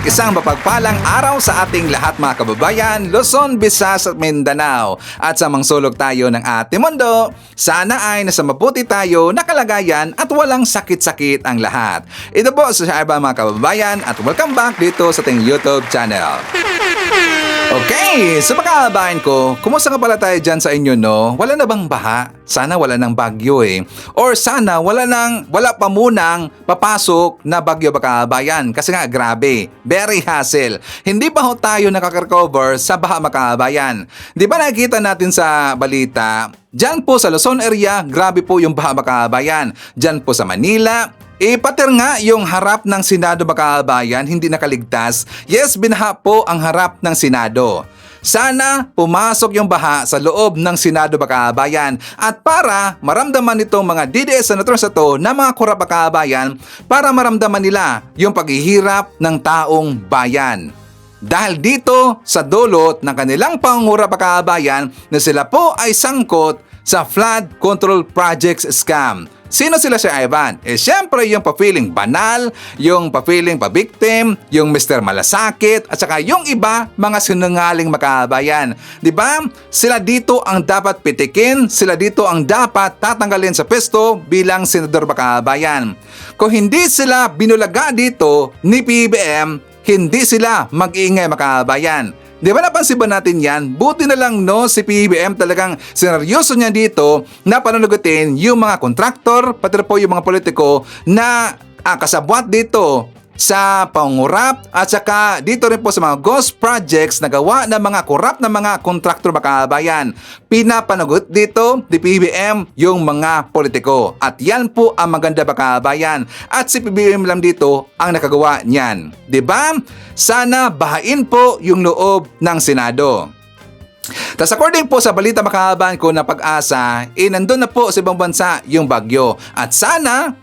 Isang mapagpalang araw sa ating lahat mga kababayan, Luzon, Visayas at Mindanao. At sa mangsulog tayo ng ating mundo, sana ay nasa mabuti tayo na kalagayan at walang sakit-sakit ang lahat. Ito po sa Shaiba mga kababayan at welcome back dito sa ating YouTube channel. Okay, so mga kababayan ko, kumusta nga pala tayo dyan sa inyo no? Wala na bang baha? Sana wala nang bagyo eh. Or sana wala pa munang papasok na bagyo mga kababayan. Kasi nga grabe, very hassle. Hindi pa ho tayo nakaka-recover sa baha mga kababayan. Di ba nakikita natin sa balita? Dyan po sa Luzon area, grabe po yung baha mga kababayan. Dyan po sa Manila, pater nga yung harap ng Senado mga kababayan, hindi nakaligtas. Yes, binaha po ang harap ng Senado. Sana pumasok yung baha sa loob ng Senado mga kababayan at para maramdaman nitong mga DDS senators na to na mga kurap mga kababayan para maramdaman nila yung paghihirap ng taong bayan. Dahil dito sa dulot ng kanilang pangungurap mga kababayan na sila po ay sangkot sa flood control projects scam. Sino sila, Sir Ivan? Siyempre yung pa-feeling banal, yung pa-feeling pa-victim, yung Mr. Malasakit, at saka yung iba, mga sinungaling makabayan. Diba? Sila dito ang dapat pitikin, sila dito ang dapat tatanggalin sa pwesto bilang senador makabayan. Kung hindi sila binulaga dito ni PBBM, hindi sila mag-iingay makabayan. Di ba napansin ba natin yan? Buti na lang no, si PBBM talagang sineryoso niya dito na pananagutin yung mga kontraktor, pati po yung mga politiko na kasabwat dito sa pangungurap at saka dito rin po sa mga ghost projects na gawa ng mga korap na mga kontraktor makabayan. Pinapanagot dito ni PBBM yung mga politiko at yan po ang maganda makabayan at si PBBM lang dito ang nakagawa niyan. Diba? Sana bahain po yung loob ng Senado. Tas according po sa balita makahaban ko na Pag-asa, nandun na po sa ibang bansa yung bagyo. At sana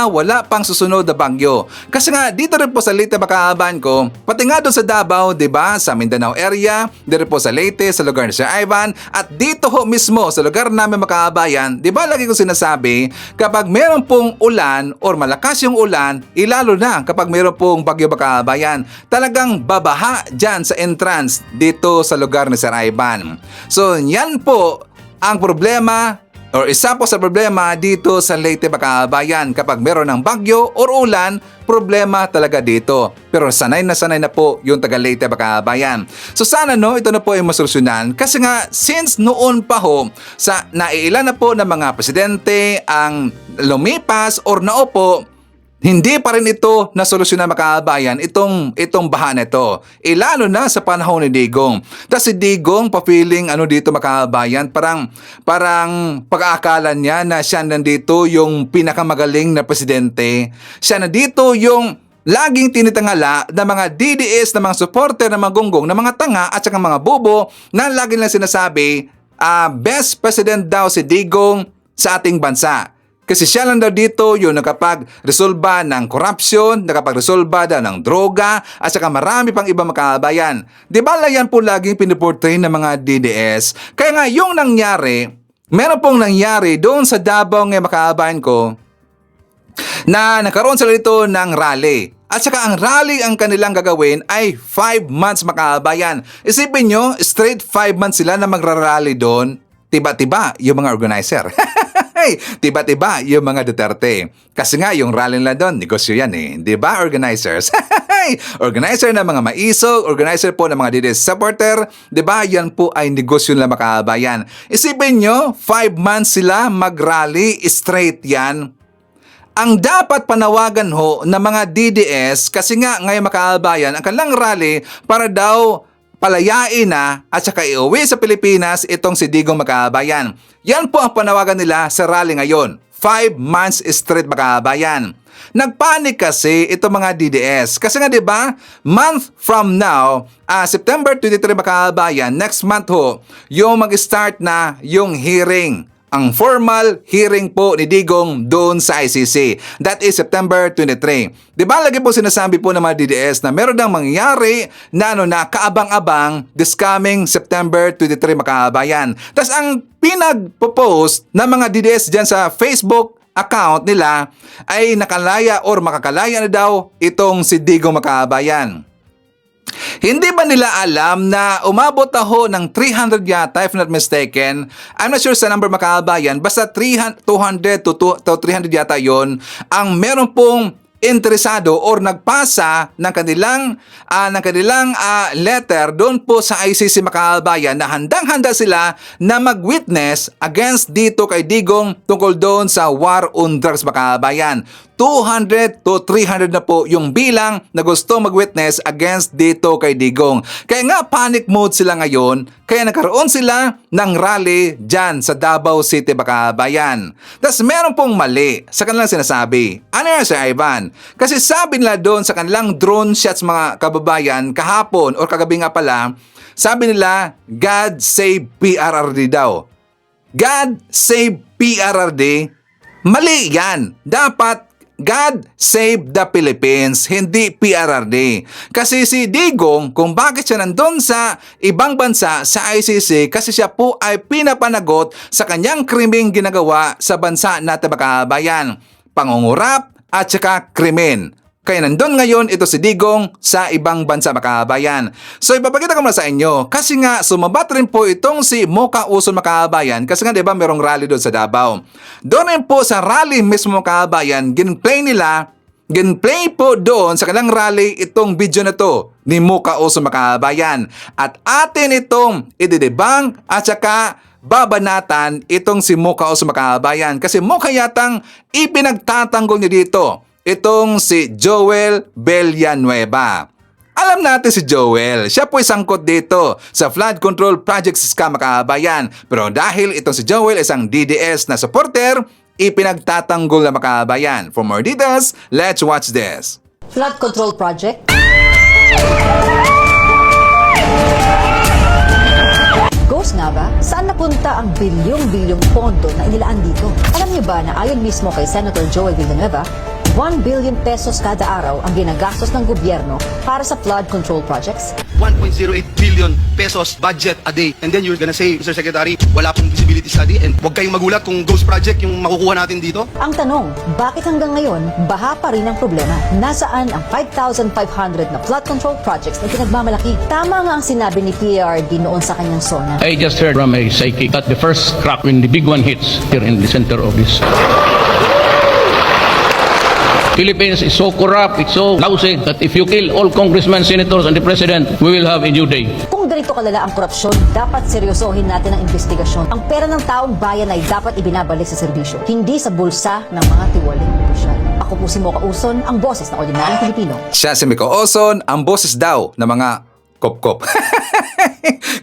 wala pang susunod na bagyo. Kasi nga dito rin po sa Leyte makahaban ko, pati nga doon sa Davao, diba, sa Mindanao area, dito rin po sa Leyte, sa lugar ni Sir Ivan, at dito ho mismo sa lugar namin makahabayan, diba lagi ko sinasabi, kapag meron pong ulan or malakas yung ulan, ilalo na kapag meron pong bagyo makahabayan, talagang babaha dyan sa entrance dito sa lugar ni Sir Ivan. So, yan po ang problema or isa po sa problema dito sa Leyte makabayan. Kapag meron ng bagyo or ulan, problema talaga dito. Pero sanay na po yung taga Leyte makabayan. So sana no, ito na po ay masolusyonan. Kasi nga, since noon pa ho, sa naiilan na po ng mga presidente ang lumipas or naupo, hindi pa rin ito nasolusyonan makabayan itong baha na ito. Lalo na sa panahon ni Digong. Tapos si Digong pa-feeling dito makabayan, parang pag-aakala niya na siya nandito yung pinakamagaling na presidente. Siya nandito yung laging tinitangala ng mga DDS, ng mga supporter, ng mga gonggong, ng mga tanga at saka mga bobo na lagi lang sinasabi, best president daw si Digong sa ating bansa. Kasi siya lang daw dito yung nakapag-resolba ng corruption, nakapag-resolba daw ng droga, at saka marami pang ibang makabayan. Di ba yan po laging piniportray ng mga DDS? Kaya nga yung nangyari, meron pong nangyari doon sa Davao ng makabayan ko, na nakaroon sila dito ng rally. At saka ang rally ang kanilang gagawin ay 5 months makabayan. Isipin nyo, straight 5 months sila na magra-rally doon. Tiba-tiba yung mga organizer. Tiba-tiba yung mga Duterte. Kasi nga yung rally nila doon, negosyo yan eh. Diba organizers? Organizer ng mga maisog, organizer po ng mga DDS supporter. Diba yan po ay negosyo nila makabayan. Isipin nyo, 5 months sila mag-rally, straight yan. Ang dapat panawagan ho ng mga DDS, kasi nga ngayon makabayan, ang kanilang rally para daw palayain na at saka iuwi sa Pilipinas itong si Digong makabayan. Yan po ang panawagan nila sa rally ngayon. 5 months straight makabayan. Nagpanik kasi itong mga DDS. Kasi nga 'di ba, month from now, September 23 makabayan, next month ho, yung mag-start na yung hearing. Ang formal hearing po ni Digong doon sa ICC. That is September 23. Di ba lagi po sinasabi po ng mga DDS na meron nang mangyari na kaabang-abang this coming September 23 makabayan. Tapos ang pinag-post ng mga DDS dyan sa Facebook account nila ay nakalaya or makakalaya na daw itong si Digong makabayan. Hindi ba nila alam na umabot ho ng 300 yata, if not mistaken? I'm not sure sa number mga kabayan, basta 200 to 300 yata yon ang meron pong interesado or nagpasa ng kanilang letter doon po sa ICC mga kabayan na handang-handa sila na mag-witness against dito kay Digong tungkol doon sa war on drugs mga kabayan. 200 to 300 na po yung bilang na gusto mag-witness against dito kay Digong. Kaya nga panic mode sila ngayon, kaya nagkaroon sila ng rally dyan sa Davao City mga kabayan. Tapos meron pong mali sa kanilang sinasabi. Ano yan Sir Ivan? Kasi sabi nila doon sa kanilang drone shots mga kababayan kahapon or kagabi nga pala, sabi nila God save PRRD daw. God save PRRD. Mali yan. Dapat God save the Philippines, hindi PRRD. Kasi si Digong, kung bakit siya nandun sa ibang bansa sa ICC, kasi siya po ay pinapanagot sa kanyang krimeng ginagawa sa bansa natin mga kabayan. Pangungurap at saka krimen. Kaya nandun ngayon ito si Digong sa ibang bansa mga kabayan. So ipapakita ko muna sa inyo kasi nga sumabat rin po itong si Mocha Uson mga kabayan kasi nga diba merong rally doon sa Davao. Doon rin po sa rally mismo mga kabayan, ginplay po doon sa kanilang rally itong video na to ni Mocha Uson mga kabayan. At atin itong ididebang at saka babanatan itong si Mocha Uson mga kabayan kasi mukha yatang ipinagtatanggol niya dito itong si Joel Villanueva. Alam natin si Joel, siya po sangkot dito sa flood control projects scam mga kabayan. Pero dahil itong si Joel isang DDS na supporter, ipinagtatanggol na mga kabayan. For more details, let's watch this. Flood control project? Ghost nga ba? Saan napunta ang bilyong-bilyong pondo na inilaan dito? Alam niyo ba na ayon mismo kay Senator Joel Villanueva, 1 billion pesos kada araw ang ginagastos ng gobyerno para sa flood control projects? 1.08 billion pesos budget a day. And then you're gonna say, Mr. Secretary, wala pong feasibility study and huwag kayong magulat kung ghost project yung makukuha natin dito. Ang tanong, bakit hanggang ngayon, baha pa rin ang problema? Nasaan ang 5,500 na flood control projects na pinagmamalaki? Tama nga ang sinabi ni PRD noon sa kanyang SONA. I just heard from a psychic that the first crack when the big one hits here in the center of this. Philippines is so corrupt, it's so lousy that if you kill all congressmen, senators, and the president, we will have a new day. Kung ganito kalala ang korupsyon, dapat seryosohin natin ang investigasyon. Ang pera ng taong bayan ay dapat ibinabalik sa serbisyo, hindi sa bulsa ng mga tiwaling opisyal. Ako po si Mocha Uson, ang boses ng ordinaryong Pilipino. Siya si Mocha Uson, ang boses daw ng mga kop-kop.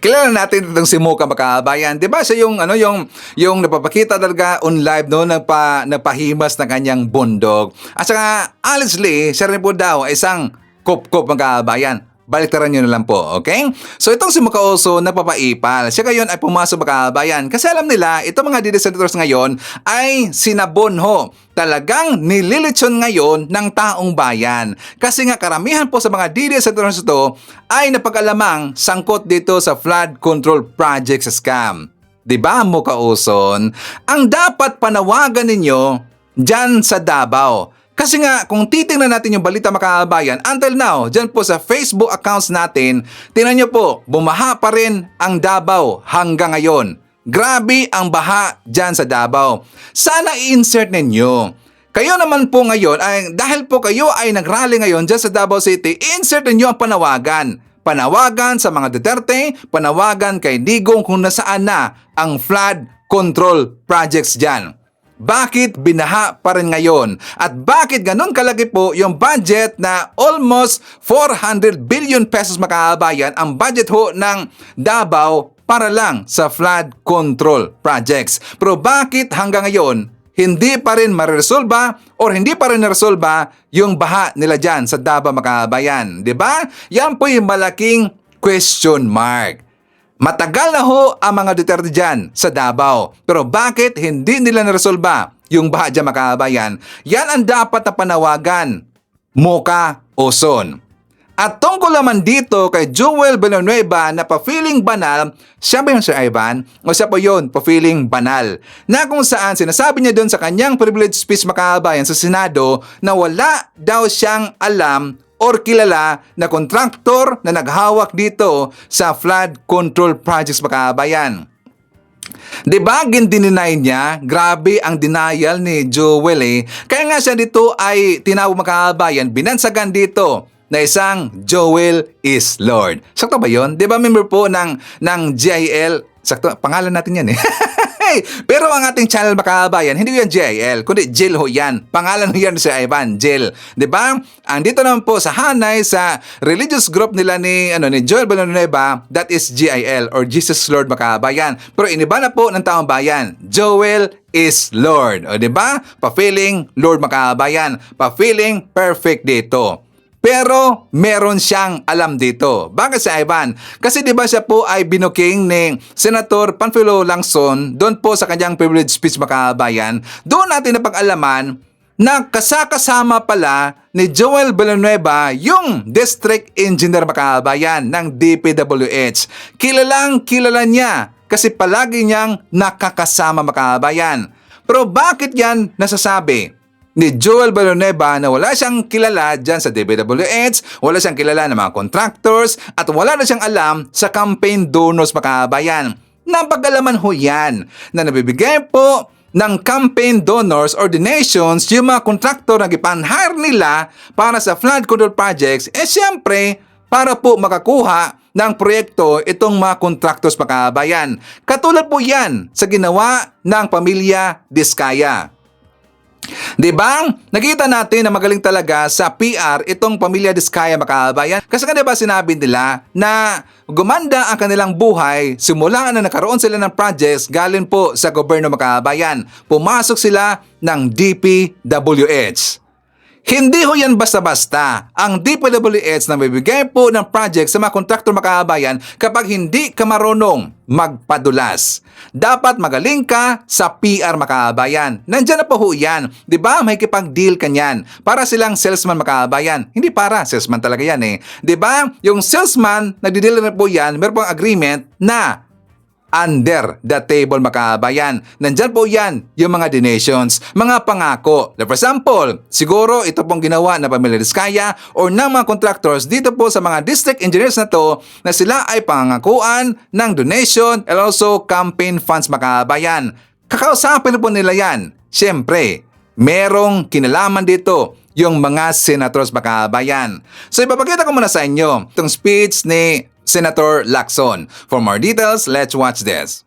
Kilala natin itong si Mocha mga kabayan. 'Di ba siya yung napapakita talaga on live no napahimas ng kanyang bundog. At saka honestly, siya rin po daw ay isang kop-kop mga kabayan. Baliktaran nyo na lang po, okay? So itong si Mocha Uson napapaipal. Siya ngayon ay pumasok mga kabayan kasi alam nila itong mga DD senators ngayon ay sinabon ho. Talagang nililitsyon ngayon ng taong bayan. Kasi nga karamihan po sa mga DD senators ito ay napag-alamang sangkot dito sa flood control project sa scam. Diba Mocha Uson? Ang dapat panawagan ninyo dyan sa Davao. Kasi nga, kung titingnan natin yung balita mga kabayan, until now, dyan po sa Facebook accounts natin, tingnan nyo po, bumaha pa rin ang Davao hanggang ngayon. Grabe ang baha dyan sa Davao. Sana i-insert ninyo. Kayo naman po ngayon, dahil po kayo ay nagrally ngayon dyan sa Davao City, i-insert ninyo ang panawagan. Panawagan sa mga Duterte, panawagan kay Digong kung nasaan na ang flood control projects dyan. Bakit binaha pa rin ngayon? At bakit ganun kalaki po yung budget na almost 400 billion pesos mga kabayan ang budget ho ng Davao para lang sa flood control projects? Pero bakit hanggang ngayon hindi pa rin maresolba or hindi pa rin naresolba yung baha nila dyan sa Davao mga kabayan? Diba? Yan po yung malaking question mark. Matagal na ho ang mga Duterte dyan sa Davao. Pero bakit hindi nila naresolba yung baha dyan mga kabayan? Yan ang dapat na panawagan, Mocha Uson. At tungkol naman dito kay Joel Villanueva na pa-feeling banal, siya ba yun Sir Ivan? O siya po yun, pa-feeling banal? Na kung saan sinasabi niya doon sa kanyang privilege speech mga kabayan sa Senado na wala daw siyang alam or kilala na kontraktor na naghawak dito sa flood control projects mga kababayan. Diba, gindinay niya? Grabe ang denial ni Joel eh. Kaya nga siya dito ay tinawag mga kababayan, binansagan dito na isang Joel is Lord. Sakto ba yun? Diba member po ng GIL? Sakto, pangalan natin yan eh. Pero ang ating channel mga kababayan, hindi yan GIL, kundi Jill ho yan. Pangalan ho yan si Ivan, Jill. Diba? Andito naman po sa Hanay, sa religious group nila ni Joel Villanueva, that is GIL or Jesus Lord mga kababayan. Pero iniba na po ng taong bayan, Joel is Lord. O diba? Pa-feeling Lord mga kababayan. Pa-feeling perfect dito. Pero meron siyang alam dito. Bakit si Ivan? Kasi di ba siya po ay binuking ni Senator Panfilo Lacson doon po sa kanyang privilege speech mga kababayan. Doon natin napag-alaman na kasama pala ni Joel Villanueva yung district engineer mga kababayan ng DPWH. Kilalang kilala niya kasi palagi niyang nakakasama mga kababayan. Pero bakit yan nasasabi ni Joel Villanueva na wala siyang kilala dyan sa DPWH, wala siyang kilala ng mga contractors, at wala na siyang alam sa campaign donors mga kababayan? Napag-alaman ho yan na nabibigay po ng campaign donors or donations yung mga contractor na gipanhire nila para sa flood control projects, siyempre para po makakuha ng proyekto itong mga contractors mga kababayan. Katulad po yan sa ginawa ng pamilya Diskaya. Diba? Nakita natin na magaling talaga sa PR itong pamilya Diskaya mga kababayan. Kasi nga diba sinabi nila na gumanda ang kanilang buhay simula na nagkaroon sila ng projects galing po sa gobyerno mga kababayan. Pumasok sila ng DPWH. Hindi ho yan basta-basta. Ang DPWH na bibigay po ng project sa mga kontraktor mga kababayan kapag hindi ka marunong magpadulas. Dapat magaling ka sa PR mga kababayan. Nandyan na po ho yan. Diba? May kipag-deal ka niyan. Para silang salesman mga kababayan. Hindi para, salesman talaga yan eh. Diba? Yung salesman, nagdi-deal na po yan, meron pong agreement na under the table mga kababayan. Nandyan po yan yung mga donations, mga pangako. For example, siguro ito pong ginawa na pamilya Diskaya or ng mga contractors dito po sa mga district engineers na to na sila ay pangangakuan ng donation and also campaign funds mga kababayan. Kakausapin po nila yan. Siyempre, merong kinalaman dito yung mga senators mga kababayan. So ipapakita ko muna sa inyo itong speech ni Senator Lacson. For more details, let's watch this.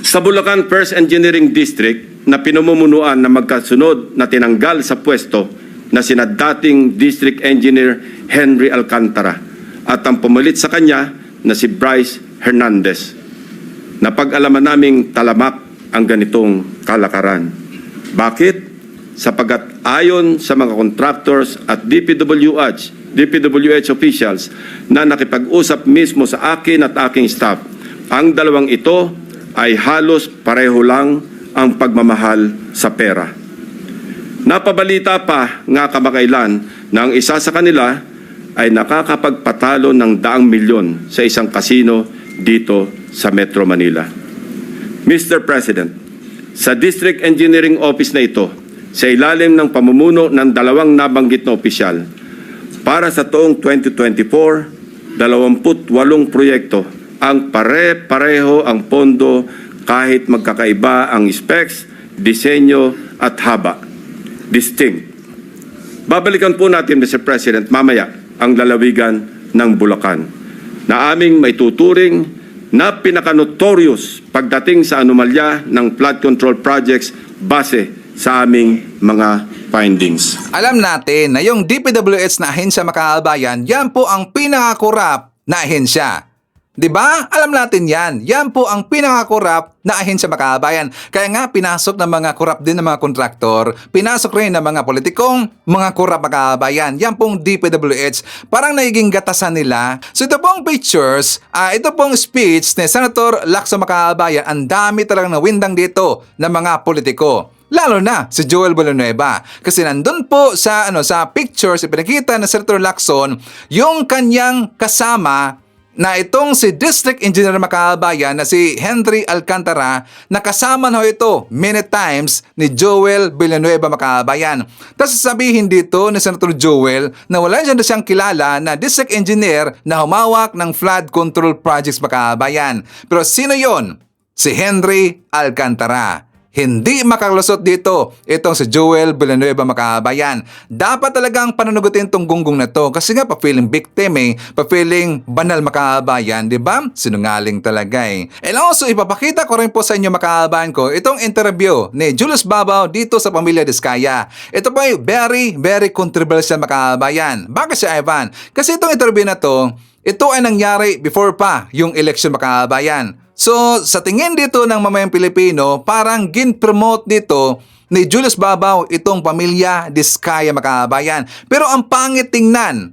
Sa Bulacan First Engineering District na pinamumunuan na magkasunod na tinanggal sa pwesto na sina dating District Engineer Henry Alcantara at ang pumalit sa kanya na si Bryce Hernandez. Napag-alaman naming talamak ang ganitong kalakaran. Bakit? Sapagat ayon sa mga contractors at DPWH officials na nakipag-usap mismo sa akin at aking staff, ang dalawang ito ay halos pareho lang ang pagmamahal sa pera. Napabalita pa nga kamakailan na ang isa sa kanila ay nakakapagpatalo ng daang milyon sa isang kasino dito sa Metro Manila. Mr. President, sa District Engineering Office na ito, sa ilalim ng pamumuno ng dalawang nabanggit na opisyal, para sa taong 2024, 28 proyekto ang pare-pareho ang pondo kahit magkakaiba ang specs, disenyo at haba. Distinct. Babalikan po natin, Mr. President, mamaya ang lalawigan ng Bulacan na aming maituturing na pinaka-notorious pagdating sa anomalya ng flood control projects base sa aming mga findings. Alam natin na yung DPWH na ahensya mga kababayan, yan po ang pinakakurap na ahensya. Diba? Alam natin yan. Yan po ang pinakakurap na ahensya mga kababayan. Kaya nga pinasok ng mga kurap din ng mga kontraktor, pinasok rin ng mga politikong mga kurap mga kababayan. Yan pong DPWH, parang nagiging gatasan nila. So ito pong pictures, ito pong speech ni Senator Lacson mga kababayan, ang dami talagang nawindang dito ng mga politiko. Lalo na si Joel Villanueva. Kasi nandun po sa pictures, ipinakita na Senator Lacson yung kanyang kasama na itong si District Engineer mga kababayan na si Henry Alcantara, nakasama na ho ito many times ni Joel Villanueva mga kababayan. Tapos sasabihin dito ni Senator Joel na wala na siyang kilala na District Engineer na humawak ng flood control projects mga kababayan. Pero sino yon? Si Henry Alcantara. Hindi makalusot dito itong si Joel Villanueva mga kababayan. Dapat talagang pananugutin tong gunggong na to kasi nga pa-feeling victim pa-feeling banal mga kababayan, di ba? Sinungaling talaga And also, ipapakita ko rin po sa inyo mga kababayan ko itong interview ni Julius Babaw dito sa Pamilya Diskaya. Ito po ay very, very controversial mga kababayan. Bakit siya, Ivan? Kasi itong interview na to, ito ay nangyari before pa yung election mga kababayan. So, sa tingin dito ng mamayang Pilipino, parang gin-promote dito ni Julius Babaw itong Pamilya Diskaya mga kababayan. Pero ang pangit tingnan,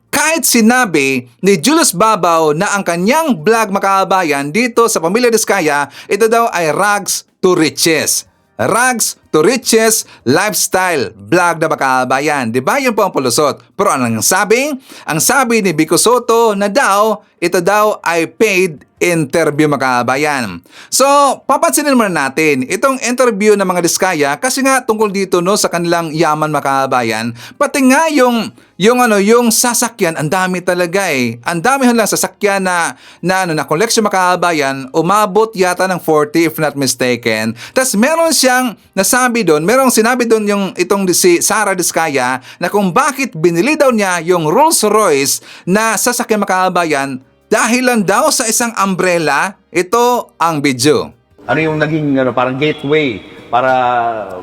kahit sinabi ni Julius Babaw na ang kanyang vlog mga kababayan dito sa Pamilya Diskaya, ito daw ay rags to riches. Rags to riches lifestyle vlog na mga kababayan. Di ba yun po ang pulusot? Pero anong sabi? Ang sabi ni Vico Soto na daw, ito daw ay paid interview mga kababayan. So, papansinin muna natin itong interview ng mga Diskaya kasi nga tungkol dito no sa kanilang yaman mga kababayan. Pati nga yung sasakyan, ang dami talaga Ang dami lang sasakyan na collection mga kababayan, umabot yata ng 40 if not mistaken. Tapos meron siyang nasabi doon, merong sinabi doon itong si Sara Diskaya na kung bakit binili daw niya yung Rolls Royce na sasakyan mga kababayan dahil lang daw sa isang umbrella. Ito ang video. Ano yung naging parang gateway para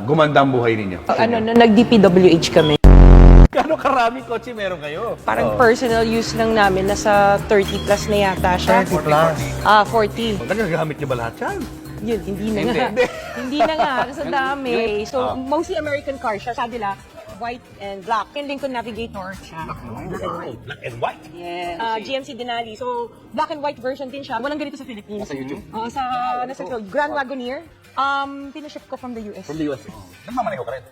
gumanda ang buhay ninyo? Nag-DPWH kami. Gano'ng karaming kotse meron kayo? Parang personal use lang namin, nasa 30 plus na yata siya. 30 plus? 40. Nagagamit niyo ba lahat yan? Yun, hindi na nga. Hindi na nga, kasi dami. So, mostly American car siya. Sabi nila, white and black. Yung Lincoln Navigator siya. Black and white. Black and white? Yes. GMC Denali. So, black and white version din siya. Walang ganito sa Philippines. Sa YouTube? Nasa Grand Wagoneer. Pinaship ko from the US. From the US. Nagmamaneho ka rin?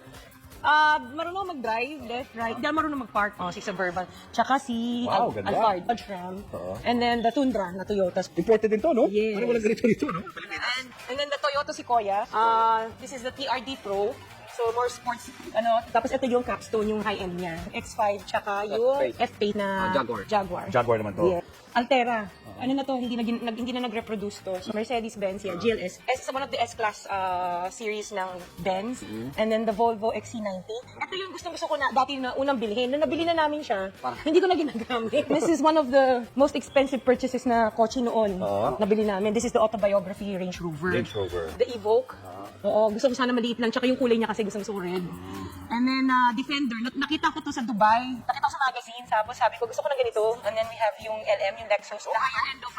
Marunong mag-drive, left, right. Hindi marunong mag-park. Si Suburban. Tsaka si Wow, ganda. Alphard, Dodge Ram. And then the Tundra na Toyota. Imported din to, no? Yes. Ano walang ganito dito, no? And then the Toyota Sequoia. This is the TRD Pro. So, more sports, tapos ito yung capstone, yung high-end niya. X5, tsaka yung F8 na Jaguar. Jaguar naman to. Yeah. Altera. Ano na to, hindi na nag-reproduce to. So, Mercedes-Benz yan, GLS. S is one of the S-Class series ng Benz. And then the Volvo XC90. Ito yung gustong-gusto ko na dati na unang bilhin. Nung nabili na namin siya, hindi ko na ginagamit. This is one of the most expensive purchases na kotse noon. Nabili namin. This is the autobiography Range Rover. Range Rover. The Evoque. Oo, gusto ko sana maliit lang. Tsaka yung kulay niya kasi gusto ko red. And then, Defender. Nakita ko to sa Dubai. Nakita ko sa magazine. Tapos sabi ko, gusto ko na ganito. And then we have yung LM, yung Lexus. The higher end of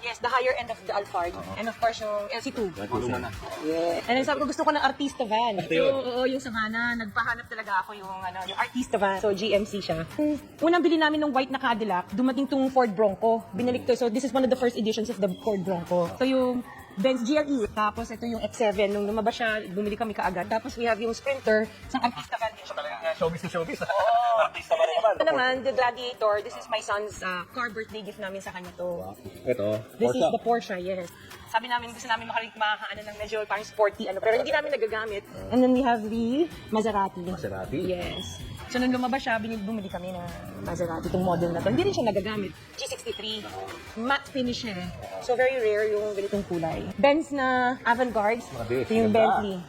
Yes, the higher end of the Alphard. And of course, yung LC2. Yeah. And then sabi ko, gusto ko ng Artista van. Oo, yung Savannah. Nagpahanap talaga ako yung Artista van. So, GMC siya. Unang bili namin ng white na Cadillac, dumating tong Ford Bronco. Binalik to. So, this is one of the first editions of the Ford Bronco. So, yung Benz GLE. Tapos ito yung X7. Nung lumabas siya, bumili kami kaagad. Tapos we have yung Sprinter. Isang Artista van din siya. Showbiz na showbiz. Artista ba rin naman? Ito naman, the Gladiator. This is my son's car birthday gift namin sa kanya to. Ito. This is the Porsche, yes. Sabi namin, gusto namin makaano ng medyo parang sporty, pero hindi namin nagagamit. And then we have the Maserati. Maserati? Yes. So nung lumabas siya, bumili kami ng Maserati, itong model na to. Hindi rin siya nagagamit. G63. Matte finish siya. So very rare yung ganitong kulay. Benz na Avantgarde. Ito yung Bentley.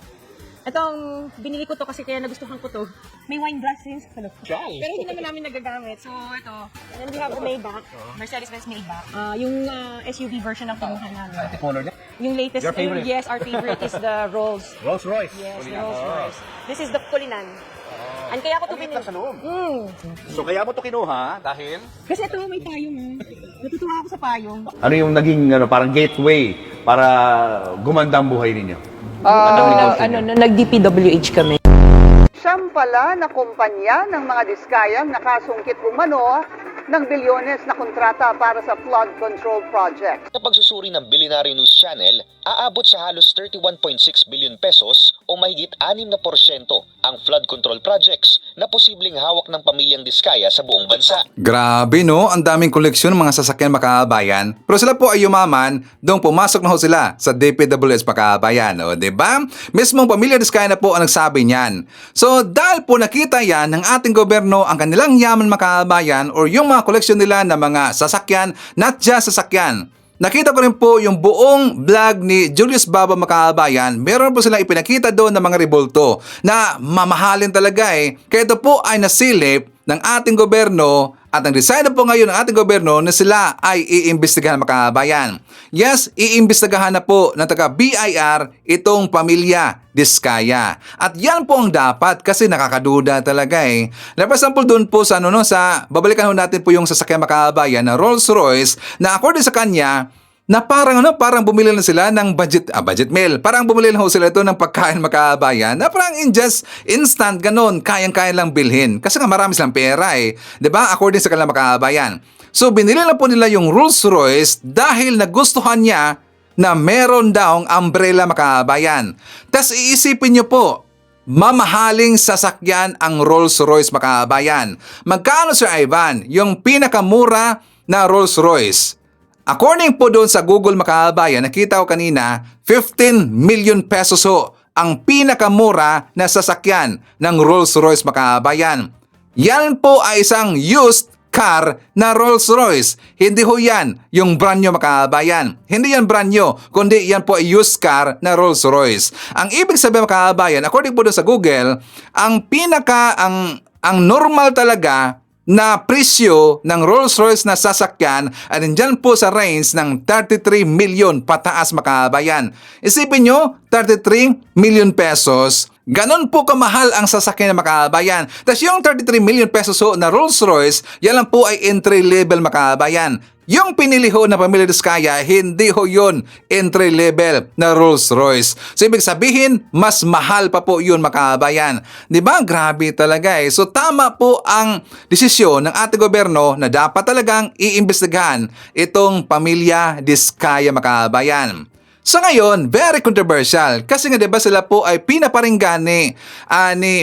Ito ang binili ko to kasi kaya nagustuhan ko to. May wine glass rin sa loob. Pero hindi naman namin nagagamit. So ito. And then we have the Maybach. Mercedes-Benz Maybach. Yung SUV version ng kinuha namin. Ito color niya? Yung latest. Your favorite? Yes, our favorite is the Rolls. Rolls Royce. Yes, the Rolls Royce. This is the Kulinan. And kaya ko to binili. Sa loob. So kaya mo to kinuha dahil? Kasi ito may payong. Natutuwa ako sa payong. Ano yung naging parang gateway para gumanda ang buhay ninyo? Nag-DPWH kami. Siyam pala na kumpanya ng mga Diskayang nakasungkit umano ng bilyones na kontrata para sa flood control project. Sa pagsusuri ng Billionaire News Channel, aabot sa halos 31.6 billion pesos o mahigit 6% ang flood control projects na posibleng hawak ng pamilyang Diskaya sa buong bansa. Grabe no, ang daming koleksyon ng mga sasakyan makaabayan. Pero sila po ay yumaman, doon pumasok na ho sila sa DPWH makaabayan. O diba? Mismong pamilya Diskaya na po ang nagsabi niyan. So dahil po nakita yan ng ating gobyerno ang kanilang yaman makaabayan or yung mga koleksyon nila ng mga sasakyan, not just sasakyan. Nakita ko rin po yung buong vlog ni Julius Baba makaabayan. Meron po silang ipinakita doon ng mga rebulto na mamahalin talaga eh. Kaya ito po ay nasilip ng ating gobyerno at ang design po ngayon ng ating gobyerno na sila ay iimbestigahan makaabayan. Yes, iimbestigahan na po ng taga BIR itong pamilya Diskaya. At yan po ang dapat kasi nakakaduda talaga eh. For example doon po sa babalikan ho natin po yung sasakyan makaabayan na Rolls Royce na according sa kanya na parang bumili na sila ng budget meal. Parang bumili na ho sila ito ng pagkain makaabayan na parang instant ganon, kayang-kaya lang bilhin. Kasi nga marami silang pera eh. 'Di ba? According sa kanilang makaabayan. So binili na po nila yung Rolls Royce dahil nagustuhan niya na meron daw ang umbrella makaabayan. Tas iisipin niyo po, mamahaling sasakyan ang Rolls Royce makaabayan. Magkano Sir Ivan yung pinakamura na Rolls Royce? According po doon sa Google makaabayan, nakita ko kanina, 15 million pesos ho ang pinakamura na sasakyan ng Rolls Royce makaabayan. Yan po ay isang used car na Rolls Royce. Hindi ho yan yung brand new makaabayan. Hindi yan brand new, kundi yan po ay used car na Rolls Royce. Ang ibig sabihin makaabayan, according po doon sa Google, ang normal talaga na presyo ng Rolls-Royce na sasakyan ay nandyan po sa range ng 33 million pataas makaabayan. Isipin nyo, 33 million pesos, ganon po kamahal ang sasakyan na makaabayan. Tapos yung 33 million pesos ho na Rolls-Royce, yan lang po ay entry level makaabayan. Yung pinili ho na pamilya Diskaya, hindi ho yun entry level na Rolls Royce. So ibig sabihin, mas mahal pa po yun makaabayan. Diba? Grabe talaga eh. So tama po ang desisyon ng ating gobyerno na dapat talagang iimbestigahan itong pamilya Diskaya makaabayan. So ngayon, very controversial kasi nga diba sila po ay pinaparinggan ni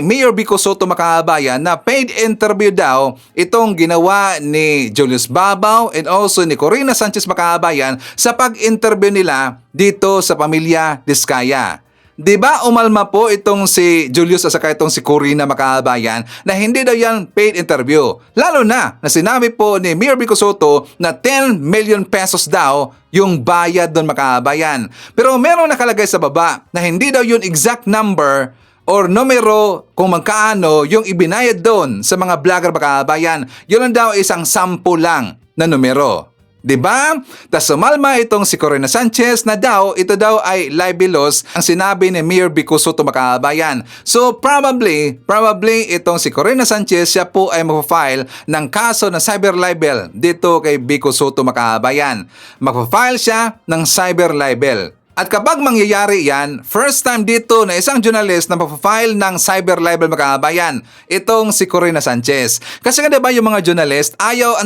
Mayor Vico Soto makaabayan na paid interview daw itong ginawa ni Julius Babaw and also ni Corina Sanchez makaabayan sa pag-interview nila dito sa pamilya Diskaya. Diba umalma po itong si Julius at saka itong si Corina makaabayan na hindi daw yan paid interview. Lalo na sinabi po ni Mayor Vico Soto na 10 million pesos daw yung bayad doon makaabayan. Pero merong nakalagay sa baba na hindi daw yun exact number or numero kung magkaano yung ibinayad doon sa mga vlogger makaabayan. Yun lang daw isang sample lang na numero. Diba? Tas sumalma itong si Corina Sanchez na ito daw ay libelous ang sinabi ni Mayor Vico Soto makaabayan. So probably itong si Corina Sanchez siya po ay mag-file ng kaso na cyber libel dito kay Vico Soto makaabayan. Mag-file siya ng cyber libel. At kapag mangyayari yan, first time dito na isang journalist na mag-file ng cyber libel makaabayan, itong si Corina Sanchez. Kasi nga diba yung mga journalist, ayaw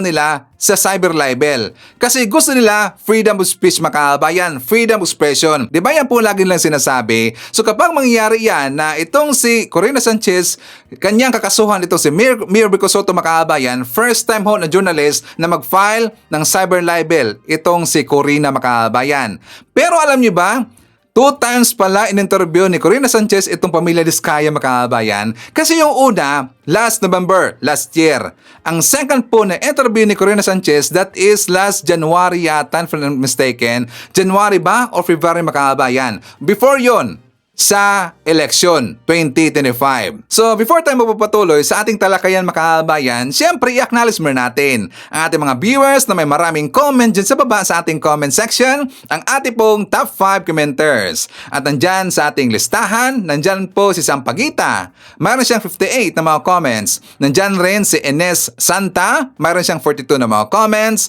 nila sa cyber libel. Kasi gusto nila freedom of speech makaabayan, freedom of expression. Diba yan po lagi lang sinasabi? So kapag mangyayari yan na itong si Corina Sanchez, kanyang kakasuhan itong si Mayor Vico Soto makaabayan, first time ho na journalist na mag-file ng cyber libel, itong si Corina makaabayan. Pero alam niyo ba, 2 times pala in-interview ni Corina Sanchez itong pamilya Diskaya makaabayan. Kasi yung una, last November, last year. Ang second po na interview ni Corina Sanchez, that is last January yata, if I'm not mistaken. January ba or February makaabayan? Before yon sa election 2025. So before tayo magpapatuloy sa ating talakayan makaabayan, syempre i-acknowledge muna natin ang ating mga viewers na may maraming comment dyan sa baba sa ating comment section, ang ating pong top 5 commenters. At nandyan sa ating listahan, nandyan po si Sampagita, mayroon siyang 58 na mga comments. Nandyan rin si Ines Santa, mayroon siyang 42 na mga comments.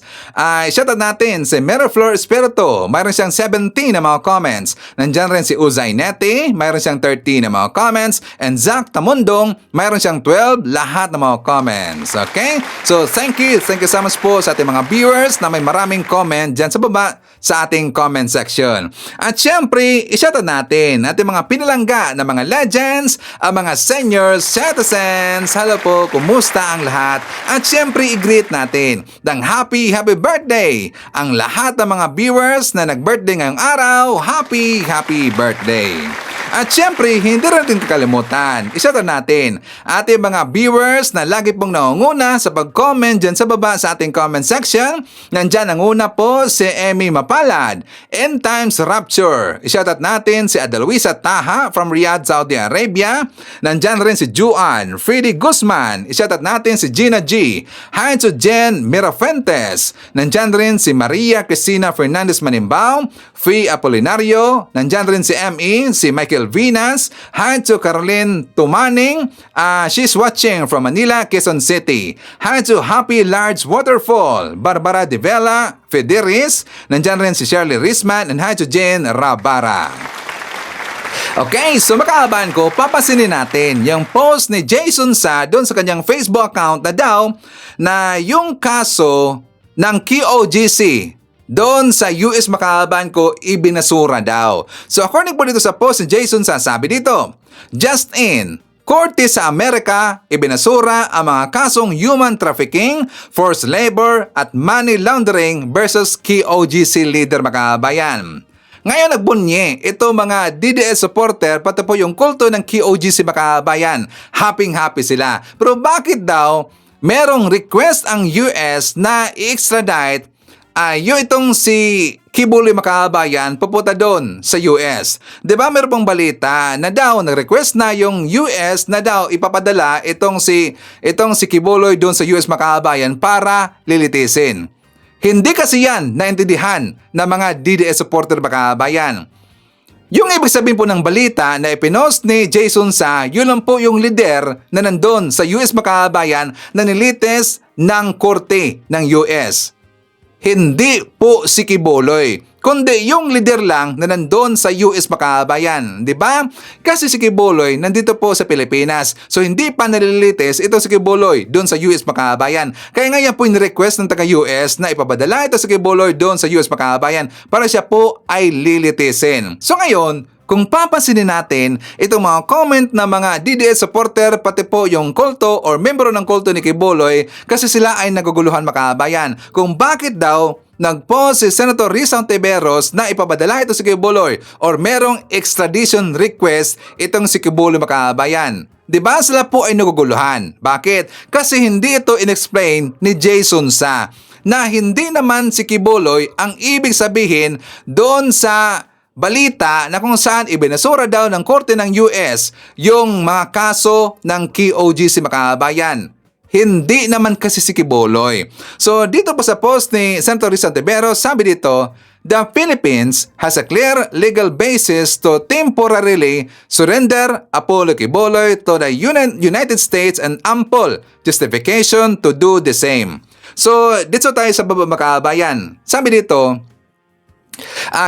Shoutout natin si Meroflor Espirito, mayroon siyang 17 na mga comments. Nandyan rin si Uzay Neti, Riley, mayroon siyang 13 na mga comments. And Zach Tamundong, mayroon siyang 12 lahat ng mga comments. Okay? So, thank you so much po sa ating mga viewers na may maraming comment dyan sa baba sa ating comment section. At syempre, i-shoutout natin ating mga pinalangga na mga legends, ang mga senior citizens. Hello po, kumusta ang lahat? At syempre, i-greet natin ng happy birthday ang lahat ng mga viewers na nag-birthday ngayong araw. Happy birthday! At syempre, hindi rin natin kakalimutan. I-shoutout natin ating mga viewers na lagi pong nangunguna sa pag-comment dyan sa baba sa ating comment section. Nandyan ang una po si Emmy Mapalad, End Times Rapture. I-shoutout natin si Adalwisa Taha from Riyadh, Saudi Arabia. Nandyan rin si Juan Freddy Guzman. I-shoutout natin si Gina G. Hi to Jen Mirafuentes. Nandyan rin si Maria Cristina Fernandez Manimbao. Fee Apolinario. Nandyan rin si ME, si Michael Venus. Hi to Caroline Tumaning. She's watching from Manila, Quezon City. Hi to Happy Large Waterfall. Barbara De Vela, Federis. Nandyan rin si Shirley Risman. And hi to Jane Rabara. Okay, so makaaban ko, papasinin natin yung post ni Jason Sa doon sa kanyang Facebook account na daw na yung kaso ng QOGC doon sa US makaaban ko, ibinasura daw. So according po dito sa post ni Jason Sa, sabi dito, just in, Korte sa Amerika, ibinasura ang mga kasong human trafficking, forced labor at money laundering versus QOGC leader makabayan. Ngayon nagbunye, ito mga DDS supporter, pati po yung kulto ng QOGC makabayan. Happy sila. Pero bakit daw merong request ang US na i-extradite yung itong si Kibuloy Makabayan pupunta doon sa US. Diba meron pong balita na daw nag-request na yung US na daw ipapadala itong si Kibuloy doon sa US Makabayan para lilitisin. Hindi kasi yan naintindihan ng mga DDS supporter Makabayan. Yung ibig sabihin po ng balita na ipinost ni Jason Sa, yun lang po yung leader na nandun sa US Makabayan na nilitis ng korte ng US. Hindi po si Kibuloy, kundi yung leader lang na nandun sa US Makabayan, di ba? Kasi si Kibuloy nandito po sa Pilipinas, so hindi pa nalilitis ito si Kibuloy doon sa US Makabayan. Kaya ngayon po in-request ng taga-US na ipapadala ito si Kibuloy doon sa US Makabayan para siya po ay lilitisin. So ngayon, kung papansinin natin itong mga comment ng mga DDS supporter pati po yung kulto or membro ng kulto ni Kibuloy kasi sila ay naguguluhan makabayan kung bakit daw nag-post si Senator Risa Ontiveros na ipapadala ito si Kibuloy or merong extradition request itong si Kibuloy makabayan. Diba sila po ay naguguluhan? Bakit? Kasi hindi ito in-explain ni Jason Sa na hindi naman si Kibuloy ang ibig sabihin doon sa balita na kung saan ibinasura daw ng korte ng US yung mga kaso ng QOGC Makabayan. Hindi naman kasi si Kibuloy. So dito po sa post ni Senator Risa Ontiveros, sabi dito, the Philippines has a clear legal basis to temporarily surrender Apollo Kibuloy to the United States and ample justification to do the same. So dito tayo sa baba Makabayan. Sabi dito,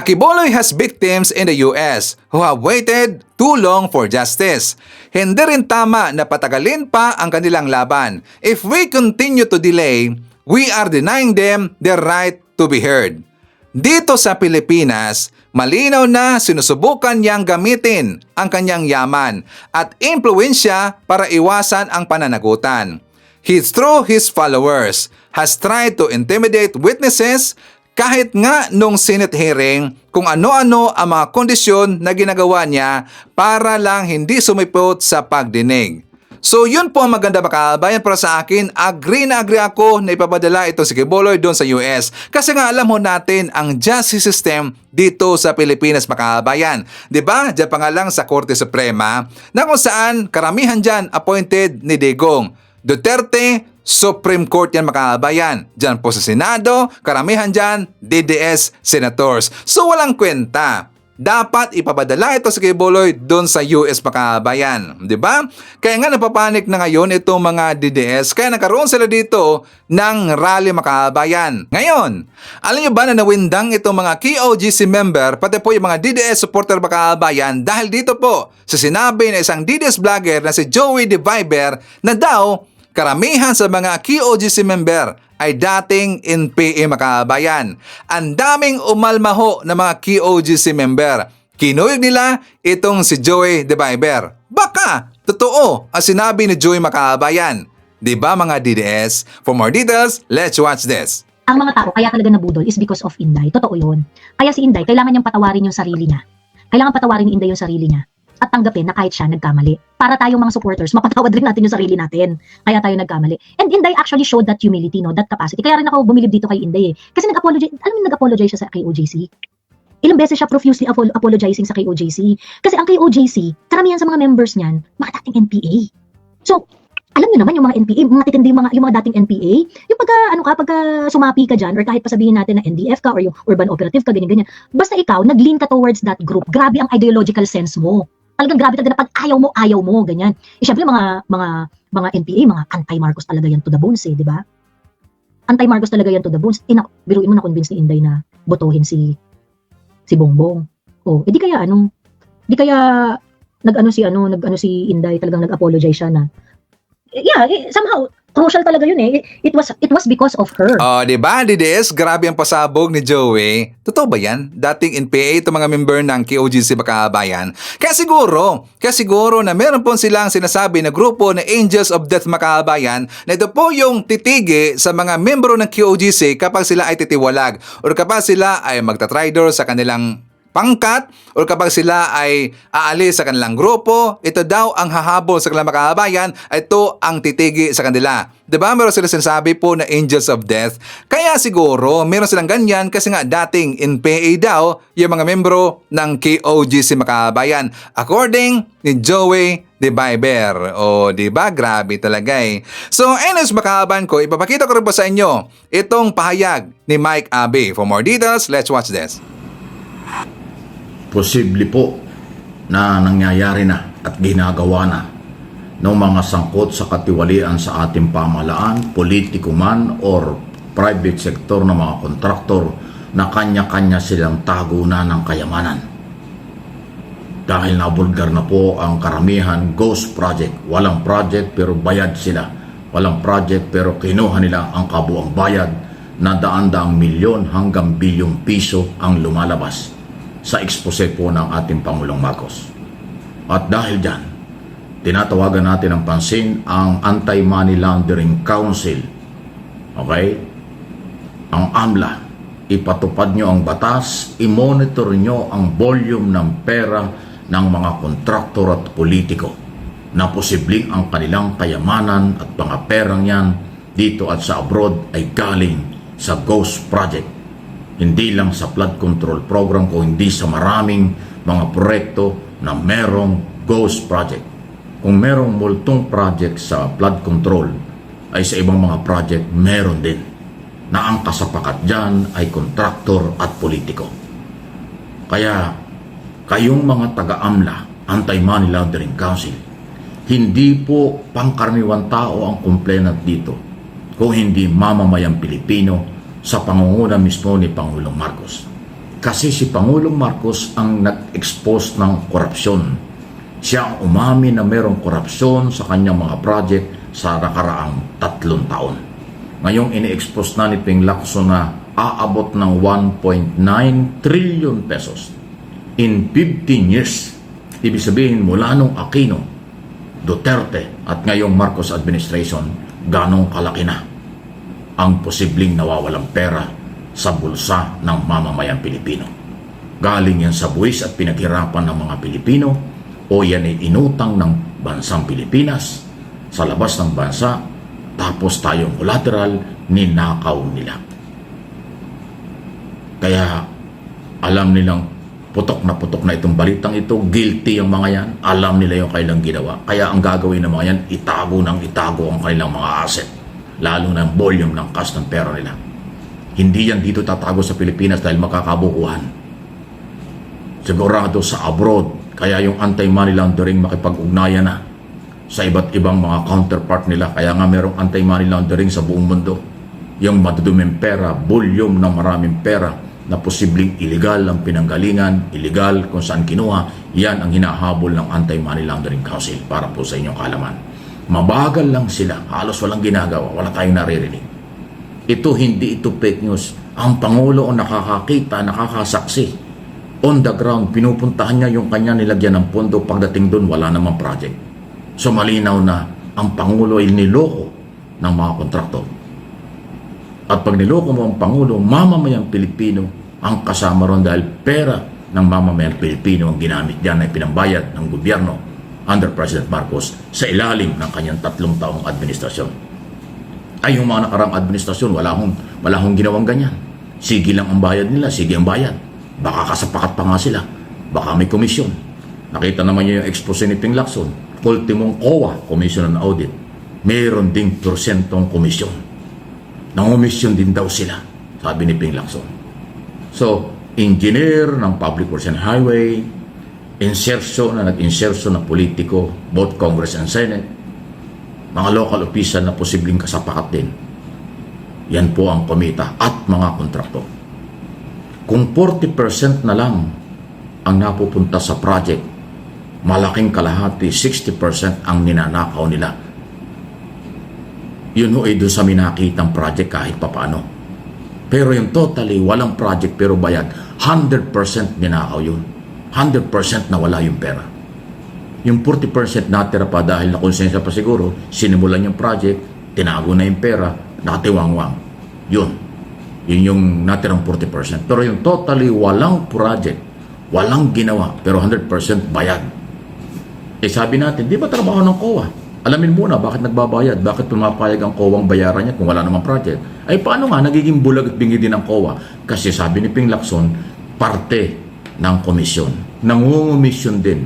Kibuloy has victims in the US who have waited too long for justice. Hindi rin tama na patagalin pa ang kanilang laban. If we continue to delay, we are denying them their right to be heard. Dito sa Pilipinas, malinaw na sinusubukan niyang gamitin ang kanyang yaman at impluensya para iwasan ang pananagutan. He, through his followers, has tried to intimidate witnesses kahit nga nung Senate hearing kung ano-ano ang mga kondisyon na ginagawa niya para lang hindi sumipot sa pagdinig. So yun po ang maganda makabayan para sa akin. Agree na agree ako na ipapadala ito si Kibuloy doon sa US. Kasi nga alam mo natin ang justice system dito sa Pilipinas makabayan. Diba? Diyan pa nga lang sa Korte Suprema na kung saan karamihan dyan appointed ni Digong Duterte. Supreme Court yan makabayan. Diyan po sa Senado, karamihan dyan, DDS senators. So walang kwenta. dapat ipapadala ito sa Kibuloy doon sa US makabayan. Di ba? Kaya nga napapanik na ngayon itong mga DDS kaya nagkaroon sila dito ng rally makabayan. Ngayon, alam nyo ba na nawindang itong mga KOGC member pati po yung mga DDS supporter makabayan dahil dito po sa sinabi ng isang DDS vlogger na si Joey the Viber na daw karamihan sa mga KOGC member ay dating NPA makabayan. Ang daming umalmaho na mga KOGC member. Kinuyog nila itong si Joey the Viber. Baka totoo ang sinabi ni Joey makabayan. Di ba mga DDS? For more details, let's watch this. Ang mga tao kaya talaga nabudol is because of Inday. Totoo yun. Kaya si Inday, kailangan niyang patawarin yung sarili niya. Kailangan patawarin ni Inday yung sarili niya. At tanggapin na kahit siya nagkamali. Para tayong mga supporters, mapatawad rin natin yung sarili natin. Kaya tayo nagkamali. And Inday actually showed that humility, no? That capacity. Kaya rin ako bumilib dito kay Inday eh. Kasi nag-apologize, alam mo nag-apologize siya sa KOJC? Ilang beses siya profusely apologizing sa KOJC. Kasi ang KOJC, karamihan sa mga members niyan, mga dating NPA. So, alam niyo naman yung mga NPA, mga titindi yung mga dating NPA, yung pagka sumapi ka dyan, or kahit pa sabihin natin na NDF ka, or yung urban operative ka, ganyan-ganyan. Basta ikaw, nag-lean ka towards that group. Grabe ang ideological sense mo. Talagang grabe talaga na pag ayaw mo, ganyan. Eh, syempre, mga NPA, mga anti-Marcos talaga yan to the bones, di ba? Anti-Marcos talaga yan to the bones. Biruin mo na convince ni Inday na botohin si Bongbong. Oh, di kaya nag-ano si Inday, talagang nag-apologize siya na somehow crucial talaga yun eh. It was because of her. Oh, di ba, DDS? Grabe ang pasabog ni Joey. Totoo ba yan? Dating NPA itong mga member ng KOGC Makabayan. Kaya siguro na meron po silang sinasabi na grupo na Angels of Death Makabayan na ito po yung titigi sa mga membro ng KOGC kapag sila ay titiwalag o kapag sila ay magta-traitor sa kanilang pangkat o kapag sila ay aalis sa kanilang grupo, ito daw ang hahabol sa kanilang makabayan, ito ang titigi sa kanila. Diba? Meron sila sinasabi po na Angels of Death. Kaya siguro, meron silang ganyan kasi nga dating NPA daw yung mga membro ng KOGC Makabayan. According ni Joey the Viber. O, diba? Grabe talaga eh. So, anyways, makahaban ko, ipapakita ko rin po sa inyo itong pahayag ni Mike Abe. For more details, let's watch this. Posible po na nangyayari na at ginagawa na ng mga sangkot sa katiwalian sa ating pamahalaan, politiko man or private sector na mga kontraktor na kanya-kanya silang tago na ng kayamanan. Dahil nabulgar na po ang karamihan ghost project. Walang project pero bayad sila. Walang project pero kinuha nila ang kabuang bayad na daan-daang milyon hanggang bilyong piso ang lumalabas sa expose po ng ating Pangulong Marcos. At dahil dyan, tinatawagan natin ang pansin ang Anti-Money Laundering Council. Okay? Ang AMLA, ipatupad nyo ang batas, i-monitor nyo ang volume ng pera ng mga kontraktor at politiko na posibleng ang kanilang kayamanan at mga perang yan dito at sa abroad ay galing sa ghost project. Hindi lang sa flood control program kung hindi sa maraming mga proyekto na merong ghost project. Kung merong multong project sa flood control, ay sa ibang mga project meron din na ang kasapakat dyan ay kontraktor at politiko. Kaya kayong mga taga-AMLA, Anti-Money Laundering Council, hindi po pangkaraniwang tao ang complainant dito kung hindi mamamayang Pilipino sa pangunguna mismo ni Pangulong Marcos. Kasi si Pangulong Marcos ang nag-expose ng korupsyon. Siya ang umamin na merong korupsyon sa kanyang mga project sa nakaraang 3 taon. Ngayong ini-expose na ni Ping Lacson na aabot ng 1.9 trillion pesos in 15 years. Ibig sabihin mula nung Aquino, Duterte at ngayong Marcos administration, ganong kalaki na ang posibleng nawawalang pera sa bulsa ng mamamayang Pilipino. Galing yan sa buwis at pinaghirapan ng mga Pilipino o yan ay inutang ng bansang Pilipinas sa labas ng bansa tapos tayong collateral ninakaw nila. Kaya alam nilang putok na itong balitang ito, guilty ang mga yan, alam nila yung kailang ginawa. Kaya ang gagawin ng mga yan, itago ang kanilang mga asset. Lalo na ang volume ng cash ng pera nila. Hindi yan dito tatago sa Pilipinas dahil makakabukuhan. sigurado sa abroad. Kaya yung anti-money laundering makipag-ugnayan na sa iba't ibang mga counterpart nila. Kaya nga merong anti-money laundering sa buong mundo. Yung maduduming pera, volume ng maraming pera na posibleng illegal ang pinanggalingan, illegal kung saan kinuha, yan ang hinahabol ng Anti-Money Laundering Council para po sa inyong kalaman. Mabagal lang sila, halos walang ginagawa, wala tayong naririnig. Ito hindi ito fake news. Ang Pangulo ang nakakakita, nakakasaksi. On the ground, pinupuntahan niya yung kanya nilagyan ng pondo. Pagdating doon, wala namang project. So malinaw na ang Pangulo ay niloko ng mga kontraktor. At pag niloko mo ang Pangulo, mamamayang Pilipino ang kasama ron dahil pera ng mamamayang Pilipino ang ginamit diyan ay pinambayad ng gobyerno under President Marcos sa ilalim ng kanyang 3 taong administrasyon. Ay yung mga nakarang administrasyon, wala hong ginawang ganyan. Sige lang ang bayad nila, sige ang bayad. Baka kasapakat pa nga sila. Baka may komisyon. Nakita naman niyo yung expose ni Ping Lacson. Ultimong COA, Commission on Audit. Mayroon ding porsyentong komisyon. Nangomisyon din daw sila, sabi ni Ping Lacson. So, engineer ng Public Works and Highway, nag-inserso na politiko, both Congress and Senate, mga local official na posibleng kasapakat din. Yan po ang komita at mga kontraktor. Kung 40% na lang ang napupunta sa project, malaking kalahati, 60% ang ninanakaw nila. Yun ho ay doon sa minakitang project kahit papaano. Pero yung totally, walang project pero bayad, 100% ninakaw yun. 100% nawala yung pera. Yung 40% natira pa dahil nakonsensya pa siguro, sinimulan yung project, tinago na yung pera, nakatiwangwang. Yun yung natirang 40%. Pero yung totally walang project, walang ginawa, pero 100% bayad. Eh sabi natin, di ba trabaho ng COA? Alamin muna bakit nagbabayad, bakit pumapayag ang COA ang bayaran niya kung wala namang project. Ay paano nga nagiging bulag at bingi din ang COA? Kasi sabi ni Ping Lacson, parte ng komisyon. Nangungumisyon din.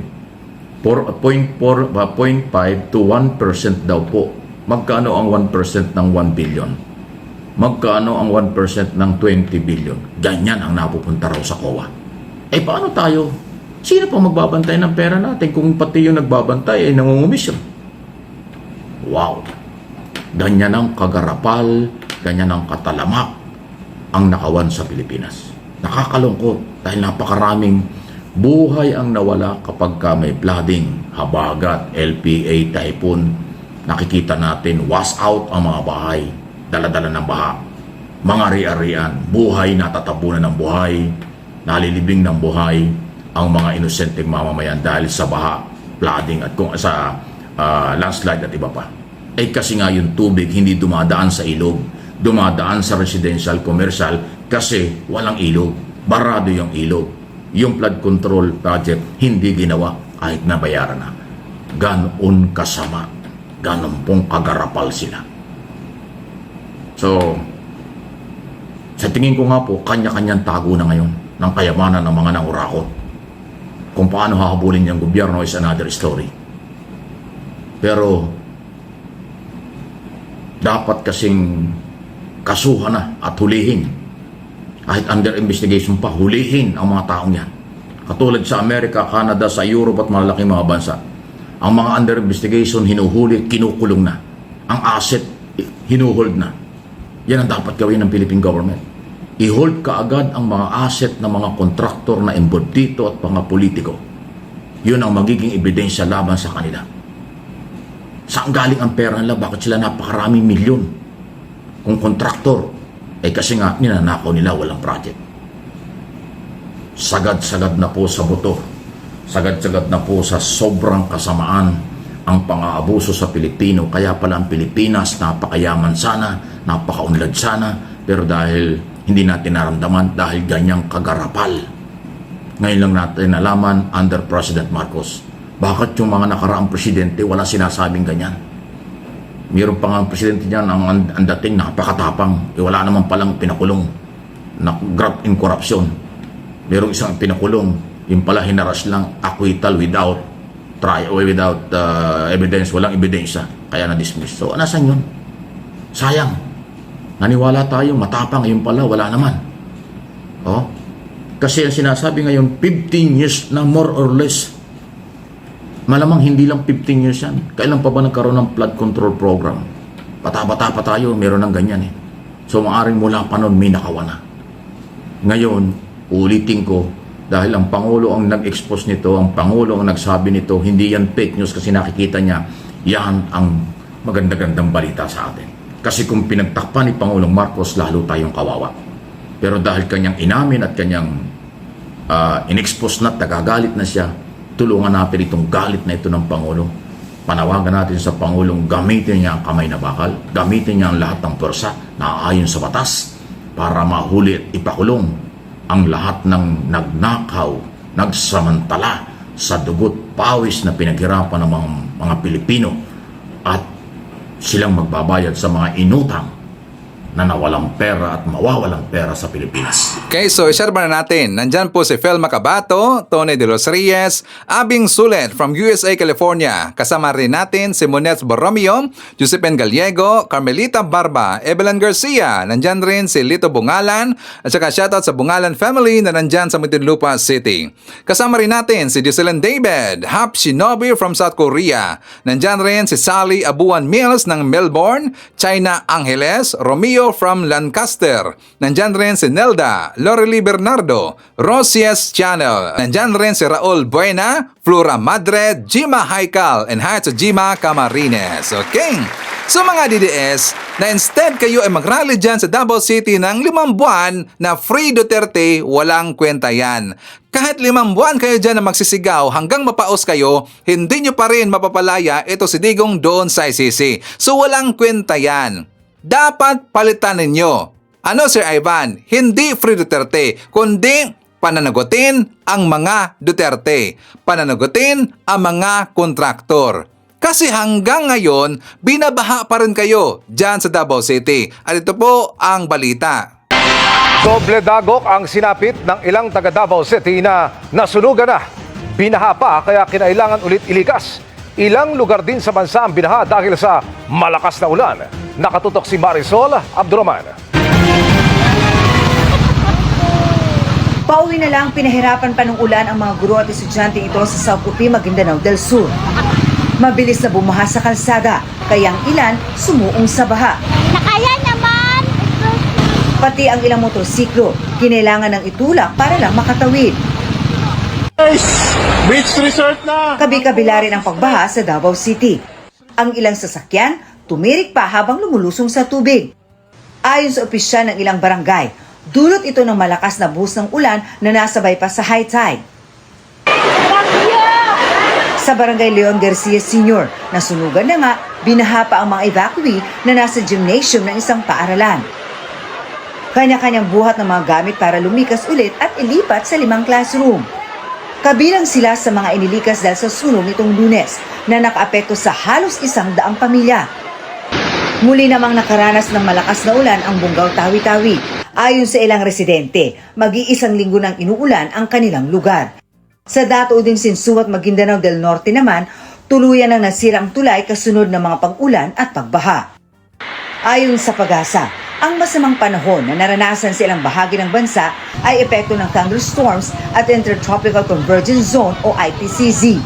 0.5 to 1% daw po. Magkano ang 1% ng 1 billion? Magkano ang 1% ng 20 billion? Ganyan ang napupunta raw sa COA. Eh paano tayo? Sino pa magbabantay ng pera natin kung pati yung nagbabantay ay nangungumisyon? Wow! Ganyan ang kagarapal, ganyan ang katalamak ang nakawan sa Pilipinas. Nakakalungkot dahil napakaraming buhay ang nawala kapag may flooding, habagat, LPA, typhoon. Nakikita natin, wash out ang mga bahay. Dala-dala ng baha, mga ari-arian, buhay natatabunan ng buhay, nalilibing ng buhay ang mga inosenteng mamamayan dahil sa baha, flooding at kung sa landslide at iba pa. Eh kasi nga yung tubig hindi dumadaan sa ilog, dumadaan sa residential, commercial kasi walang ilog, barado yung ilog. Yung flood control project hindi ginawa kahit nabayaran na. Ganon kasama, ganon pong kagarapal sila. So, sa tingin ko nga po, kanya-kanyang tago na ngayon ng kayamanan ng mga nangurakot. Kung paano hahabulin niyang gobyerno is another story. Pero, dapat kasing kasuhan na at hulihin. Kahit under investigation pa, hulihin ang mga taong yan. Katulad sa Amerika, Canada, sa Europe at malalaking mga bansa. Ang mga under investigation, hinuhuli, kinukulong na. Ang asset, hinuhold na. Yan ang dapat gawin ng Philippine government. I-hold kaagad ang mga asset ng mga kontraktor na involved dito at mga politiko. Yun ang magiging ebidensya laban sa kanila. Saan galing ang pera nila? Bakit sila napakaraming milyon? Kung kontraktor, eh kasi nga ninanakaw nila walang project. Sagad-sagad na po sa buto. Sagad-sagad na po sa sobrang kasamaan ang pang-aabuso sa Pilipino. Kaya pala ang Pilipinas napakayaman sana, napakaunlad sana, pero dahil hindi natin naramdaman, dahil ganyang kagarapal. Ngayon lang natin nalaman under President Marcos. Bakit yung mga nakaraang presidente wala sinasabing ganyan? Mayroon pa nga presidente niyan ang dating napakatapang. Wala naman palang pinakulong na graft in corruption. Mayroong isang pinakulong, yung pala hinaras lang, acquittal without evidence, walang ebidensya, kaya na-dismiss. So, nasan yun? Sayang. Naniwala tayo, matapang, yun pala, wala naman. Oh? Kasi ang sinasabi ngayon, 15 years na more or less. Malamang hindi lang 15 years yan. Kailan pa ba nagkaroon ng flood control program? Bata-bata pa tayo, meron ng ganyan eh. So maaaring mula pa noon may nakawa na. Ngayon, ulitin ko, dahil ang Pangulo ang nag-expose nito, ang Pangulo ang nagsabi nito, hindi yan fake news kasi nakikita niya, yan ang maganda-gandang balita sa atin. Kasi kung pinagtakpan ni Pangulong Marcos, lalo tayong kawawa. Pero dahil kanyang inamin at kanyang in-expose na, tagagalit na siya, tulungan natin itong galit na ito ng Pangulo. Panawagan natin sa Pangulong gamitin niya ang kamay na bakal, gamitin niya ang lahat ng pwersa na ayon sa batas para mahuli at ipakulong ang lahat ng nagnakaw, nagsamantala sa dugot pawis na pinaghirapan ng mga Pilipino at silang magbabayad sa mga inutang na nawalang pera at mawawalang pera sa Pilipinas. Okay, so i-share na natin. Nandyan po si Fel Macabato, Tony De Los Reyes, Abing Sulet from USA, California. Kasama rin natin si Monet Borromeo, Josephine Gallego, Carmelita Barba, Evelyn Garcia. Nandyan rin si Lito Bungalan at saka shoutout sa Bungalan family na nandyan sa Muntinlupa City. Kasama rin natin si Jocelyn David, Hap Shinobi from South Korea. Nandyan rin si Sally Abuan Mills ng Melbourne, China Angeles, Romeo from Lancaster. Nandyan rin si Nelda, Lorely Bernardo, Rosies Channel. Nandyan rin si Raul Buena, Flora Madrid, Jima Haikal, and hi to Jima Camarines. Okay? So mga DDS, na instead kayo ay mag-rally dyan sa Davao City ng 5 buwan na free Duterte, walang kwenta yan. Kahit 5 buwan kayo dyan na magsisigaw hanggang mapaos kayo, hindi nyo pa rin mapapalaya ito si Digong doon sa ICC. So walang kwenta yan. Dapat palitan ninyo. Ano Sir Ivan? Hindi free Duterte, kundi pananagutin ang mga Duterte. Pananagutin ang mga kontraktor. Kasi hanggang ngayon, binabaha pa rin kayo dyan sa Davao City. At ito po ang balita. Doble dagok ang sinapit ng ilang taga Davao City na nasunugan na. Binaha pa kaya kinailangan ulit ilikas. Ilang lugar din sa bansa ang binaha dahil sa malakas na ulan. Nakatutok si Marisol Abdurrahman. Pauwi na lang pinahirapan pa ng ulan ang mga guro at estudyante ito sa South Upi, Maguindanao del Sur. Mabilis na bumaha sa kalsada, kaya ang ilan sumuong sa baha. Nakaya naman! Pati ang ilang motorsiklo, kinailangan ng itulak para lang makatawid. Beach resort na! Kabi-kabila rin ang pagbaha sa Davao City. Ang ilang sasakyan, tumirik pa habang lumulusong sa tubig. Ayon sa opisyal ng ilang barangay, dulot ito ng malakas na buhos ng ulan na nasabay pa sa high tide. Sa barangay Leon Garcia Sr., nasunugan na nga, binaha pa ang mga evacuee na nasa gymnasium ng isang paaralan. Kanya-kanyang buhat ng mga gamit para lumikas ulit at ilipat sa 5 classroom. Kabilang sila sa mga inilikas dahil sa sunog nitong Lunes na nakaapekto sa halos 100 pamilya. Muli namang nakaranas ng malakas na ulan ang Bungaw Tawi-Tawi. Ayon sa ilang residente, mag-iisang linggo nang inuulan ang kanilang lugar. Sa Datooding Sinsuat, Maguindanao del Norte naman, tuluyan ang nasira ang tulay kasunod ng mga pag-ulan at pagbaha. Ayon sa Pag-asa, ang masamang panahon na naranasan sa ilang bahagi ng bansa ay epekto ng thunderstorms at Intertropical Convergence Zone o ITCZ.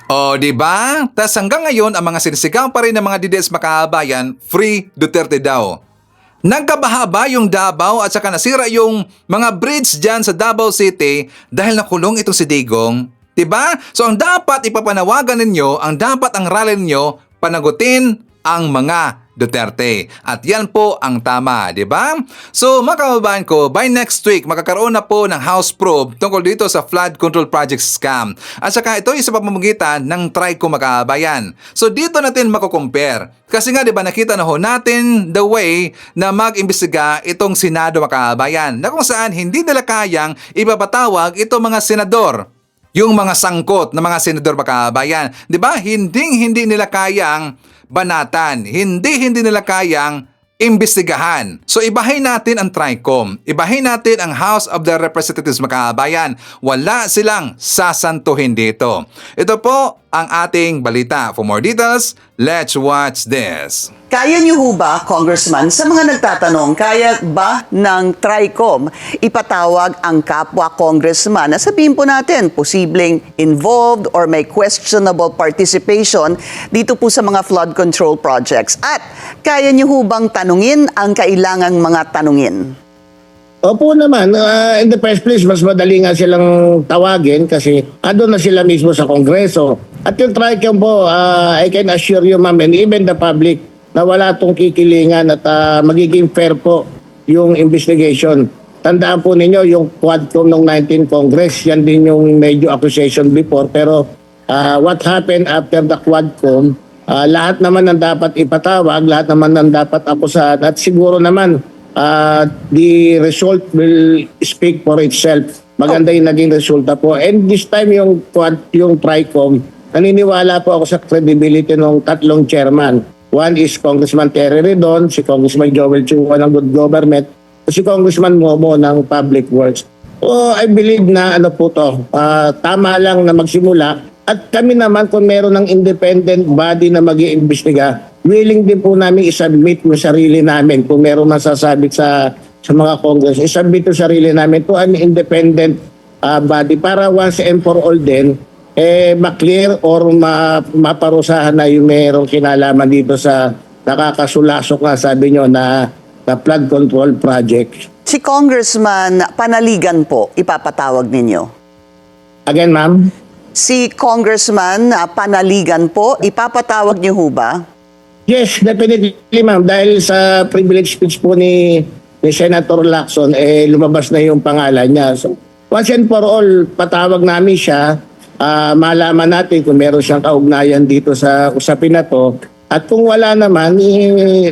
O, diba? Tas hanggang ngayon, ang mga sinisigaw pa rin ng mga DDS makabayan, free Duterte daw. Nagkabaha ba yung Davao at saka nasira yung mga bridge dyan sa Davao City dahil nakulong itong si Digong? Diba? So ang dapat ipapanawagan ninyo, ang dapat ang rally ninyo, panagutin ang mga Duterte. At yan po ang tama, di ba? So mga kababayan ko, by next week, makakaroon na po ng House probe tungkol dito sa flood control project scam. At saka ito ay sa pamamagitan ng TRICO mga kababayan. So dito natin mako-compare. Kasi nga, di ba, nakita na ho natin the way na mag-imbestiga itong Senado mga kababayan na kung saan hindi nila kayang ipapatawag itong mga senador. Yung mga sangkot na mga senador mga kababayan. Di ba? Hindi nila kayang banatan. Hindi nila kayang imbestigahan. So ibahin natin ang TRICOM. Ibahin natin ang House of the Representatives mga kababayan. Wala silang sasantuhin dito. Ito po ang ating balita. For more details, let's watch this. Kaya niyo ho ba, Congressman, sa mga nagtatanong, kaya ba ng TRICOM ipatawag ang kapwa congressman na sabihin po natin, posibleng involved or may questionable participation dito po sa mga flood control projects? At kaya niyo ho bang tanungin ang kailangang mga tanungin? Opo naman, in the first place, mas madali nga silang tawagin kasi ando na sila mismo sa Kongreso. At yung TRICOM po, I can assure you ma'am, and even the public, na wala itong kikilingan at magiging fair po yung investigation. Tandaan po ninyo, yung Quadcom ng 19 Congress, yan din yung medyo accusation before. Pero what happened after the Quadcom, lahat naman ang dapat ipatawag, lahat naman ang dapat akusahan. At siguro naman, the result will speak for itself. Maganda yung naging resulta po. And this time yung TRICOM, naniniwala po ako sa credibility ng tatlong chairman. One is Congressman Terry Redon, si Congressman Joel Chua ng Good Government, si Congressman Momo ng Public Works. So I believe na ano po to, tama lang na magsimula. At kami naman kung meron ng independent body na mag-iimbestiga, willing din po namin isubmit yung sarili namin kung meron masasabit sa mga Congress. Isubmit yung sarili namin to an independent body para once and for all din, ma-clear or maparusahan na yung merong kinalaman dito sa nakakasulasok nga sabi nyo na flood control project. Si Congressman Panaligan po, ipapatawag ninyo. Again, ma'am? Si Congressman Panaligan po, ipapatawag niyo ho ba? Yes, definitely, ma'am. Dahil sa privilege speech po ni Senator Lacson, lumabas na yung pangalan niya. So, once and for all, patawag namin siya. Malaman natin kung meron siyang kaugnayan dito sa usapin na to. At kung wala naman,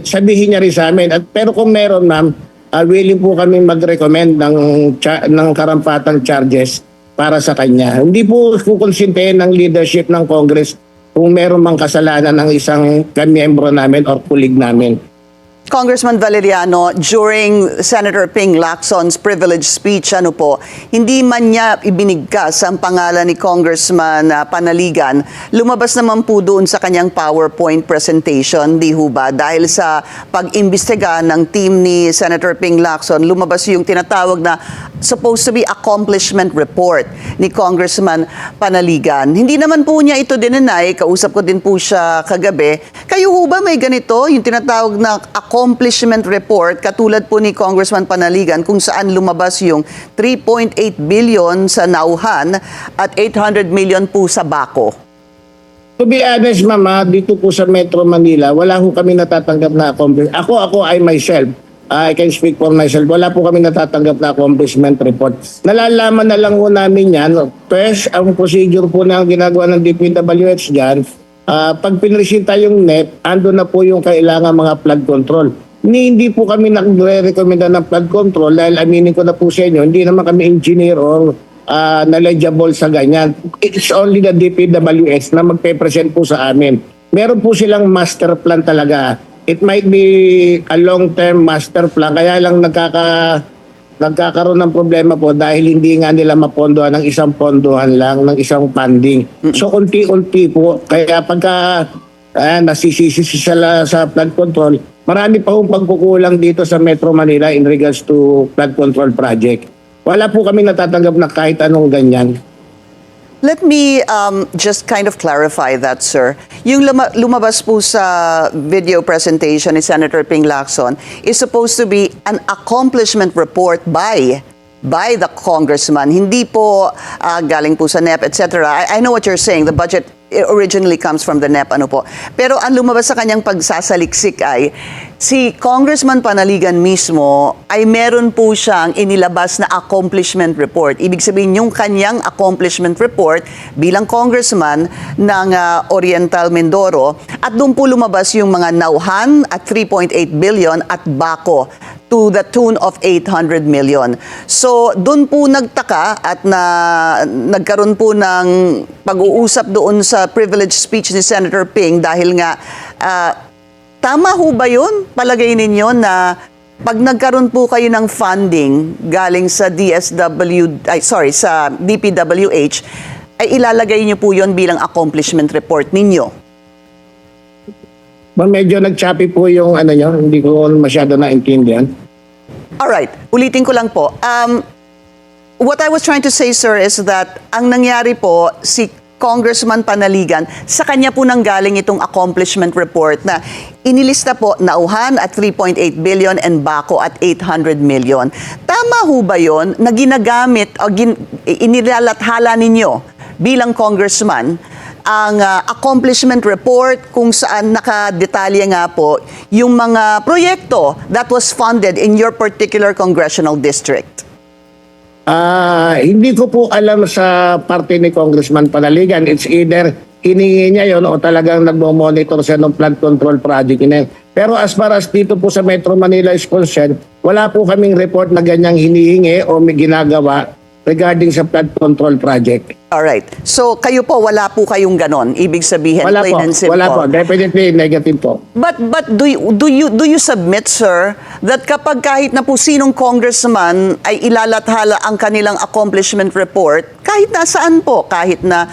sabihin niya rin sa amin. Pero kung meron, ma'am, willing po kami mag-recommend ng karampatang charges para sa kanya. Hindi po kukonsintihin ng leadership ng Congress kung meron mang kasalanan ng isang kamiyembro namin or kulig namin. Congressman Valeriano, during Senator Ping Lacson's privilege speech, hindi man niya ibinigkas ang pangalan ni Congressman Panaligan, lumabas naman po doon sa kanyang PowerPoint presentation, di ho ba? Dahil sa pag-imbestiga ng team ni Senator Ping Lacson, lumabas yung tinatawag na supposed to be accomplishment report ni Congressman Panaligan. Hindi naman po niya ito dinenay, kausap ko din po siya kagabi. Kayo ho ba may ganito, yung tinatawag na accomplishment report, katulad po ni Congressman Panaligan, kung saan lumabas yung 3.8 billion sa Nauhan at 800 million po sa Baco? To be honest, mama, dito po sa Metro Manila, wala ho kami natatanggap na accomplishment. Ako, I myself, I can speak for myself. Wala po kami natatanggap na accomplishment report. Nalalaman na lang po namin yan. First, ang procedure po na ginagawa ng DPWH dyan, pag pinresita yung NEP, ando na po yung kailangan mga flood control. Hindi po kami nagre-recommenda ng flood control dahil aminin ko na po sa inyo, hindi naman kami engineer or knowledgeable sa ganyan. It's only the DPWH na magpe-present po sa amin. Meron po silang master plan talaga. It might be a long-term master plan, kaya lang nagkakaroon ng problema po dahil hindi nga nila mapondohan ng isang pondohan lang, ng isang funding. So unti-unti po, kaya pagka nasisisi sila sa flood control, marami pa pong pagkukulang dito sa Metro Manila in regards to flood control project. Wala po kami natatanggap na kahit anong ganyan. Let me just kind of clarify that, sir. Yung lumabas po sa video presentation ni Senator Ping Lacson is supposed to be an accomplishment report by the congressman. Hindi po galing po sa NEP, etc. I know what you're saying. The budget originally comes from the NEP, Pero ang lumabas sa kanyang pagsasaliksik ay si Congressman Panaligan mismo ay meron po siyang inilabas na accomplishment report. Ibig sabihin yung kanyang accomplishment report bilang congressman ng Oriental Mindoro, at doon po lumabas yung mga Nauhan at 3.8 billion at Baco to the tune of 800 million. So, doon po nagtaka at nagkaroon po ng pag-uusap doon sa privilege speech ni Senator Ping dahil nga, tama ho ba yun? Palagay ninyo na pag nagkaroon po kayo ng funding galing sa sa DPWH, ay ilalagay niyo po yon bilang accomplishment report ninyo? Medyo nag-choppy po yung ano nyo, hindi ko masyado naintindihan. Alright, ulitin ko lang po. What I was trying to say, sir, is that ang nangyari po, si Congressman Panaligan, sa kanya po nanggaling itong accomplishment report na inilista po Nauhan at 3.8 billion and Baco at 800 million. Tama ho ba yun na ginagamit o inilalathala ninyo bilang congressman ang accomplishment report kung saan nakadetalye nga po yung mga proyekto that was funded in your particular congressional district? Hindi ko po alam sa parte ni Congressman Panaligan. It's either hiningi niya yon o talagang nagmo-monitor siya ng flood control project na yun. Pero as far as dito po sa Metro Manila is concerned, wala po kaming report na ganyang hinihingi o may ginagawa regarding sa flood control project. Alright. So, kayo po, wala po kayong ganon. Ibig sabihin, Wala plain po, and simple. wala po. Definitely negative po. But do you submit, sir, that kapag kahit na po sinong congressman ay ilalathala ang kanilang accomplishment report, kahit nasaan po, kahit na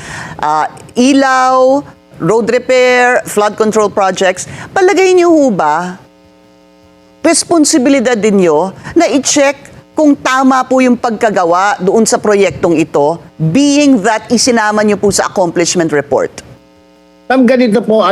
ilaw, road repair, flood control projects, palagay niyo ho ba, responsibilidad din niyo na i-check kung tama po yung pagkagawa doon sa proyektong ito, being that isinama niyo po sa accomplishment report? Ganito po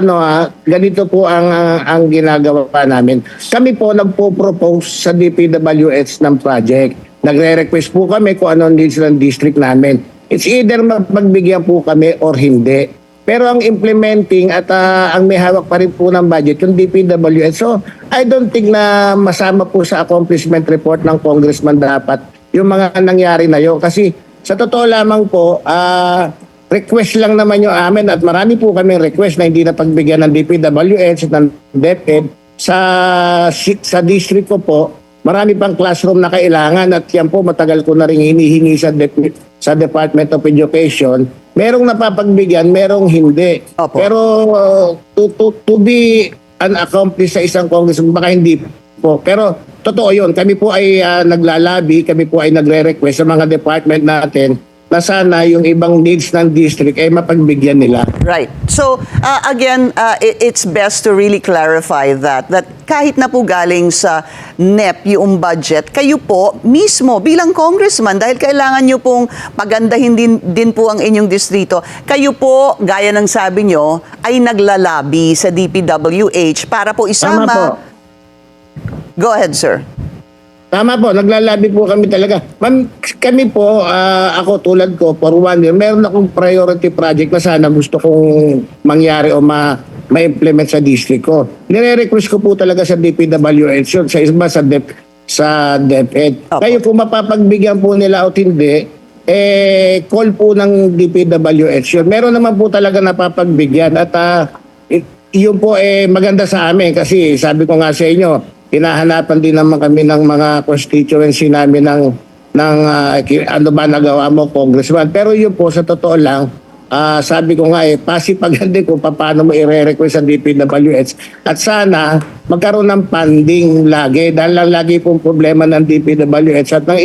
ganito po ang ginagawa pa namin. Kami po nagpo-propose sa DPWH ng project. Nagre-request po kami kung ano needs ng district namin. It's either magbigyan po kami or hindi. Pero ang implementing at ang may hawak pa rin po ng budget, yung DPWH. So, I don't think na masama po sa accomplishment report ng congressman dapat yung mga nangyari na yun. Kasi sa totoo lamang po, request lang naman yung amin at marami po kaming request na hindi na pagbigyan ng DPWH, ng DepEd. Sa district ko po, marami pang classroom na kailangan at yan po matagal ko na rin hinihingi sa Department of Education. Merong napapagbigyan, merong hindi. Opo. Pero to be an accomplice sa isang congressman, baka hindi po. Pero totoo yun. Kami po ay naglalabi, kami po ay nagre-request sa mga department natin na sana yung ibang needs ng district ay mapagbigyan nila. Right. So, again, it's best to really clarify that kahit na po galing sa NEP yung budget, kayo po mismo bilang congressman, dahil kailangan nyo pong pagandahin din po ang inyong distrito, kayo po, gaya ng sabi nyo, ay naglalabi sa DPWH para po isama. Tama po. Go ahead, sir. Tama po, naglalabi po kami talaga. Ma'am, kami po, ako tulad ko, for 1 year, meron akong priority project na sana gusto kong mangyari o ma-implement sa district ko. Nire-request ko po talaga sa DPWH yun, sa iba sa DepEd. Kayo kung mapapagbigyan po nila o hindi, call po ng DPWH yun. Meron naman po talaga napapagbigyan at yun po maganda sa amin kasi sabi ko nga sa inyo, hinahanapan din naman kami ng mga constituency namin ng ano ba nagawa mo, Congressman. Pero yun po, sa totoo lang, sabi ko nga pasipaganda ko paano mo i-request sa DPWH. At sana magkaroon ng funding lagi. Dahil lang lagi pong problema ng DPWH at ng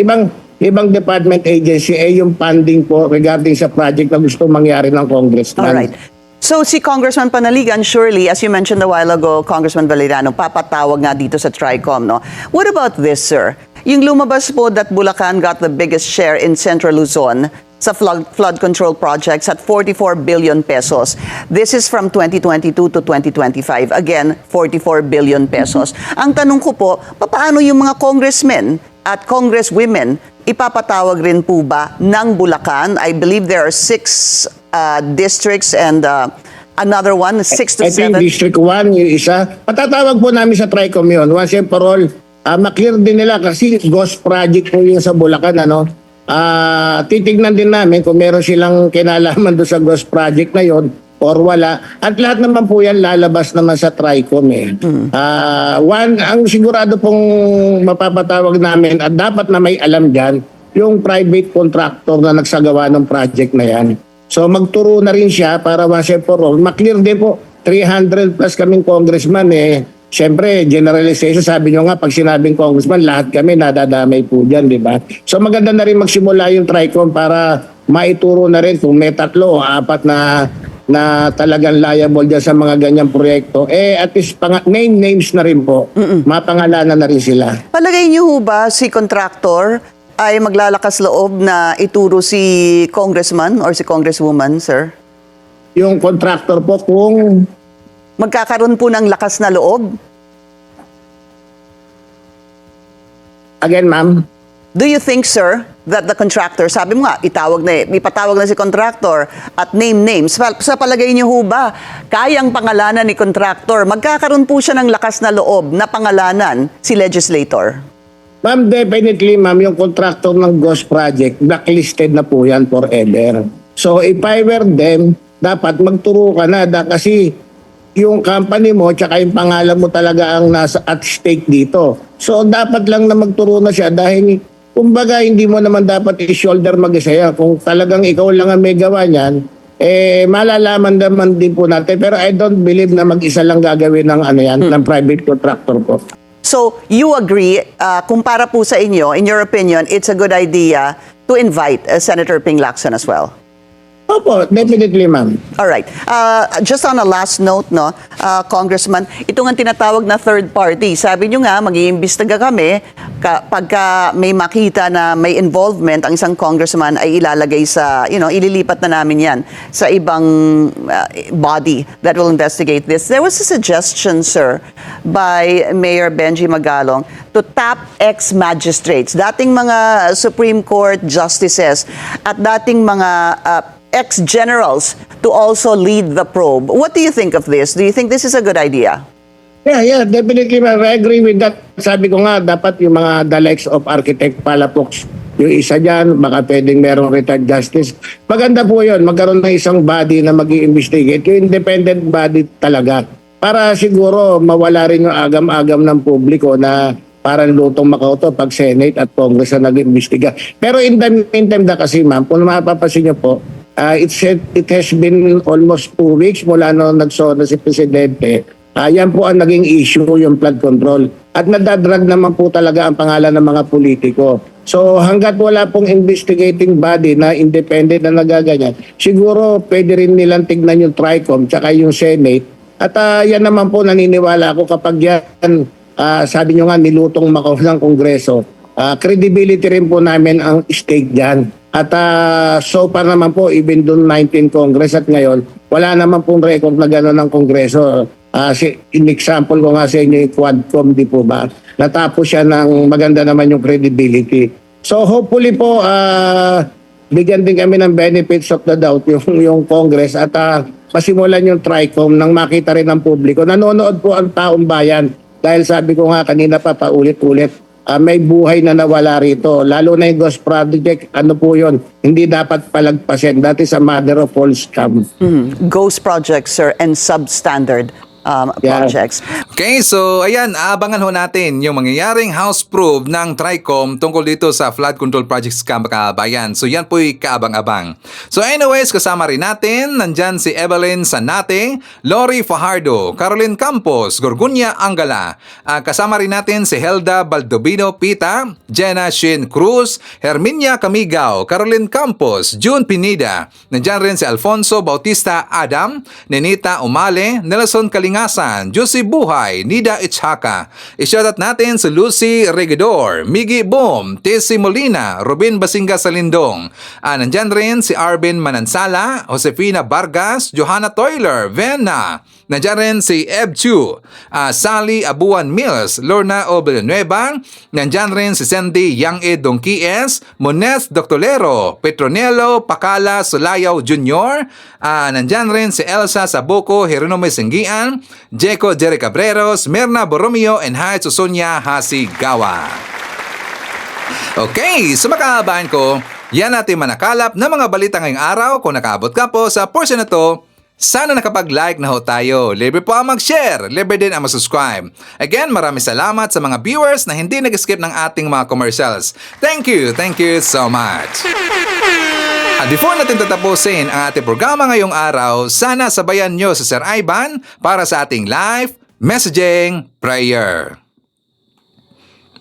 ibang department agency yung funding po regarding sa project na gusto mangyari ng Congressman. Alright. So si Congressman Panaligan, surely, as you mentioned a while ago, Congressman Valeriano, papatawag nga dito sa TRICOM, no? What about this, sir? Yung lumabas po that Bulacan got the biggest share in Central Luzon sa flood control projects at 44 billion pesos. This is from 2022 to 2025. Again, 44 billion pesos. Ang tanong ko po, paano yung mga congressmen at congresswomen ipapatawag rin po ba ng Bulacan? I believe there are 6 districts and another one, 6 to 7. I think District 1 yung isa. Patatawag po namin sa TRICOM yun. Once and for all, maklear din nila kasi ghost project po yung sa Bulacan. Titignan din namin kung meron silang kinalaman doon sa ghost project na yon or wala. At lahat naman po yan lalabas naman sa TRICOM. Ang sigurado pong mapapatawag namin at dapat na may alam dyan, yung private contractor na nagsagawa ng project na yan. So magturo na rin siya para once and for all. Maklear din po, 300 plus kaming congressman Siyempre, generalization, sabi nyo nga, pag sinabing congressman, lahat kami nadadamay po dyan, di ba? So maganda na rin magsimula yung TRICOM para maituro na rin kung may 3 o 4 na talagang liable dyan sa mga ganyang proyekto, at least names na rin po. Mapangalanan na rin sila. Palagay niyo ho ba si contractor ay maglalakas loob na ituro si congressman or si congresswoman, sir? Yung contractor po kung Magkakaroon po ng lakas na loob? again, ma'am, Do you think, sir, that the contractor, sabi mo nga, ipatawag na si contractor at name names. Sa palagay niyo ho ba, kayang pangalanan ni contractor, magkakaroon po siya ng lakas na loob na pangalanan si legislator? ma'am, definitely, ma'am, yung contractor ng Ghost Project, blacklisted na po yan forever. So, if I were them, dapat magturo ka na kasi yung company mo tsaka yung pangalan mo talaga ang nasa at stake dito. So, dapat lang na magturo na siya dahil kumbaga hindi mo naman dapat i-shoulder mag-isa yan. Kung talagang ikaw lang ang may gawa niyan, malalaman naman din po natin. Pero I don't believe na mag-isa lang gagawin ng ng private contractor po. So, you agree, kung para po sa inyo, in your opinion, it's a good idea to invite Senator Ping Lacson as well? Opo, definitely, ma'am. Alright. Just on a last note, no, Congressman, ito nga tinatawag na third party. Sabi nyo nga, mag-iimbestiga kami pagka may makita na may involvement ang isang congressman ay ilalagay sa, ililipat na namin yan sa ibang body that will investigate this. There was a suggestion, sir, by Mayor Benji Magalong to tap ex-magistrates, dating mga Supreme Court justices at dating mga ex-generals to also lead the probe. What do you think of this? Do you think this is a good idea? Yeah, definitely, ma'am. I agree with that. Sabi ko nga, dapat yung mga the likes of Architect Palafox, yung isa dyan, baka pwedeng merong retired justice. Maganda po yun, magkaroon ng isang body na mag-i-investigate, yung independent body talaga. Para siguro mawala rin yung agam-agam ng publiko na parang lutong makauto pag Senate at Congress na nag-imbestiga. Pero in the meantime kasi, ma'am, kung mapapasin niyo po, it has been almost 2 weeks mula noong nagsono si Presidente. Yan po ang naging issue, yung flood control. At nadadrag naman po talaga ang pangalan ng mga politiko. So hanggat wala pong investigating body na independent na nagaganyan, siguro pwede rin nilang tignan yung TRICOM tsaka yung Senate. At yan naman po naniniwala ako kapag yan, sabi nyo nga, nilutong Macau ng Kongreso, credibility rin po namin ang stake dyan. At so far naman po, even doon 19 Congress at ngayon, wala naman pong record na gano'n ng Kongreso. In example ko nga sa inyo yung Quadcom, di po ba? Natapos siya ng maganda naman yung credibility. So hopefully po, bigyan din kami ng benefits of the doubt yung Congress at masimulan yung TRICOM nang makita rin ng publiko. Nanonood po ang taong bayan dahil sabi ko nga kanina pa paulit-ulit, may buhay na nawala rito. Lalo na yung Ghost Project, ano po yun? Hindi dapat palagpasin. That is a matter of all scam. Ghost projects, sir, and substandard projects. Okay, so ayan, abangan ho natin yung mangyayaring house probe ng TRICOM tungkol dito sa flood control projects sa Kabayan. So yan po'y kaabang-abang. So anyways, kasama rin natin, nandyan si Evelyn Sanate, Lori Fajardo, Caroline Campos, Gorgunya Angala. Kasama rin natin si Helda Baldobino Pita, Jenna Shin Cruz, Herminia Camigao, Caroline Campos, June Pineda. Nandyan rin si Alfonso Bautista Adam, Nenita Umale, Nelson Kalingasan, Josie Buhay, Nida Ichaka. I-shoutout natin si Lucy Regidor, Miggy Boom, Tessie Molina, Robin Basinga Salindong. Nandyan rin si Arvin Manansala, Josefina Vargas, Johanna Toiler, Venna. Nandyan rin si Eb Chu, Sally Abuan Mills, Lorna O. Villanueva. Nandyan rin si Sandy Yang E. Donquies, Mones Doctolero, Petronelo Pakala Sulayaw Jr. Nandyan rin si Elsa Sabuco, Jeronimo Singgian, Jeco Jerry Cabreros, Mirna Borromeo, and Hai Susunya Hasigawa. Okay, so makakabahan ko, yan natin manakalap na mga balita ngayong araw. Kung nakaabot ka po sa portion na to, sana nakapag-like na ho tayo. Libre po ang mag-share, libre din ang mag-subscribe. Again, maraming salamat sa mga viewers na hindi nag-skip ng ating mga commercials. Thank you so much. At before natin tatapusin ang ating programa ngayong araw, sana sabayan nyo sa Sir Ivan para sa ating live messaging prayer.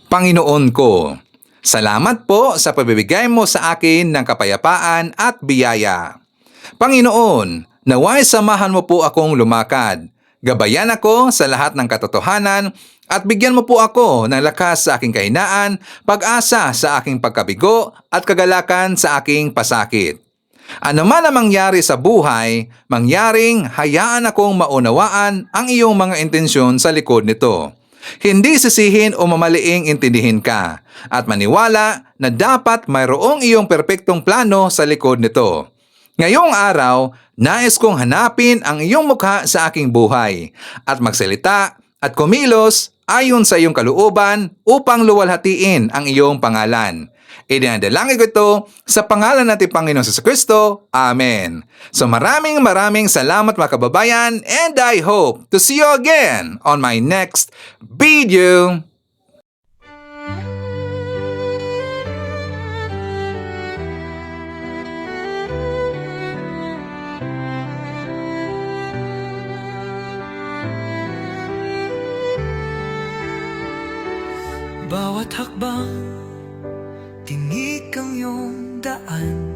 Panginoon ko, Salamat po sa pagbibigay mo sa akin ng kapayapaan at biyaya. Panginoon, naway samahan mo po akong lumakad. Gabayan ako sa lahat ng katotohanan at bigyan mo po ako ng lakas sa aking kahinaan, pag-asa sa aking pagkabigo at kagalakan sa aking pasakit. Ano man ang mangyari sa buhay, mangyaring hayaan akong maunawaan ang iyong mga intensyon sa likod nito. Hindi sisihin o mamaliing intindihin ka at maniwala na dapat mayroong iyong perpektong plano sa likod nito. Ngayong araw, nais kong hanapin ang iyong mukha sa aking buhay at magsalita at kumilos ayon sa iyong kalooban upang luwalhatiin ang iyong pangalan. Idinadalangin ko ito sa pangalan natin Panginoon Jesucristo. Amen. So maraming salamat mga kababayan, and I hope to see you again on my next video. Bawat hakbang tinik ang iyong daan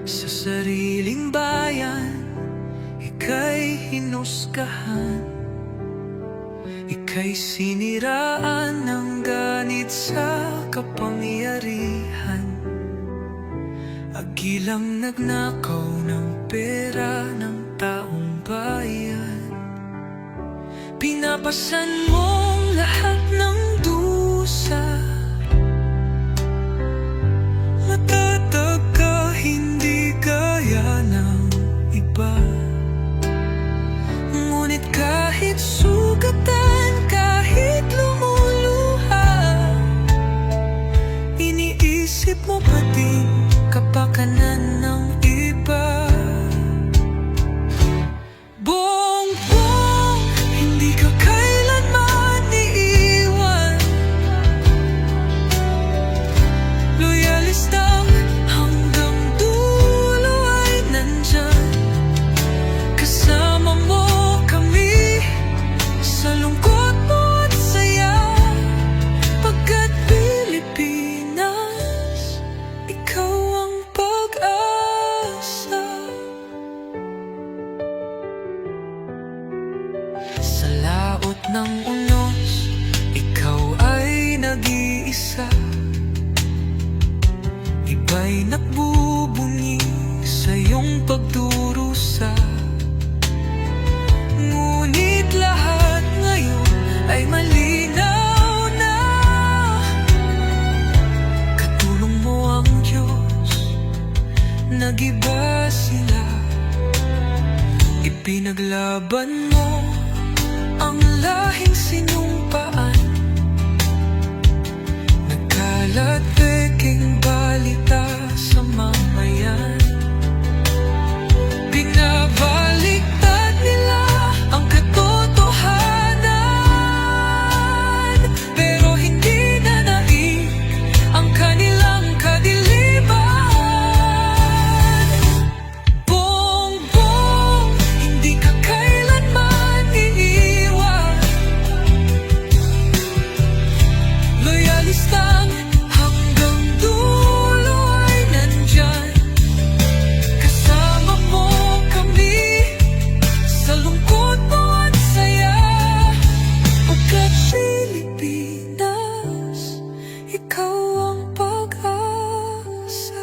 sa sariling bayan, ika'y hinusgahan, ika'y siniraan ng ganit sa kapangyarihan, agilang nagnakaw ng pera ng taong bayan. Pinapasan mong lahat ng dusa, matatag ka, hindi gaya ng iba. Ngunit kahit sugatan, kahit lumuluha, iniisip mo pa din kapakanan ng iba. Bongbong, hindi ka kailanman iiwan. Loyalista hanggang dulo ay nandyan. Kasama mo kami sa lungkot mo at saya. Pagkat Pilipinas, ikaw ang pag-asa. Sa laot ng unos, ikaw ay nag-iisa. Iba'y nagbubunyi sa iyong pagdurusa. Ngunit lahat ngayon ay malinaw na. Katulong mo ang Diyos, nag-iba sila. Ipinaglaban mo ang lahing sinumpaan. Nagkalat peking balita sa mamayan. Binabaliktad nila ang katotohanan, pero hindi na naig ang kanilang kadiliman. Bongbong, hindi ka kailanman iiwan. Loyalistang hanggang dulo ay nandyan. Kasama mo kami sa lungkot mo at saya. Pagkat Pilipinas, ikaw ang pag-asa.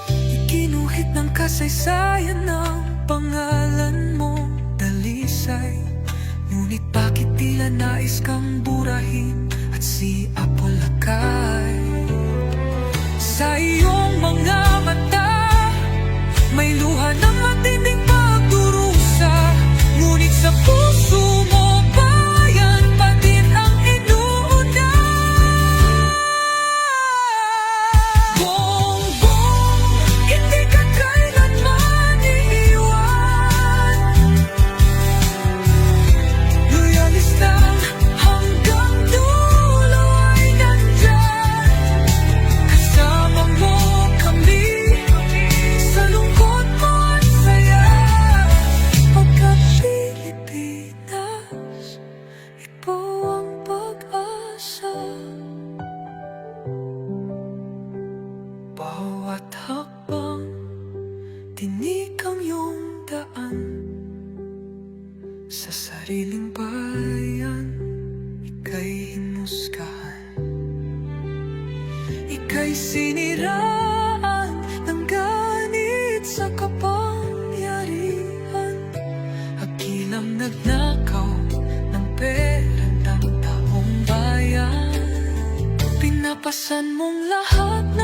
Ikinuhit ng kasaysayan ng pangalan mo, dalisay. Ngunit bakit tila nais kang burahin at siapolakay? Sa iyong mga mata, may luha ng matinding pagdurusa. Ngunit sa puso mo, bayan pa din ang inuuna. Bongbong, hindi ka kailanman iiwan. Loyalista hanggang dulo ay nandyan. Kasama mo kami sa lungkot mo at saya. Pagkat Pilipinas, Bawat hakbang, tinik ang iyong daan. Sa sariling bayan, ika'y hinusgahan. Ika'y siniraan ng ganit sa kapangyarihan. Hagilang nagnakaw ng pera ng taong bayan. Pinapasan mong lahat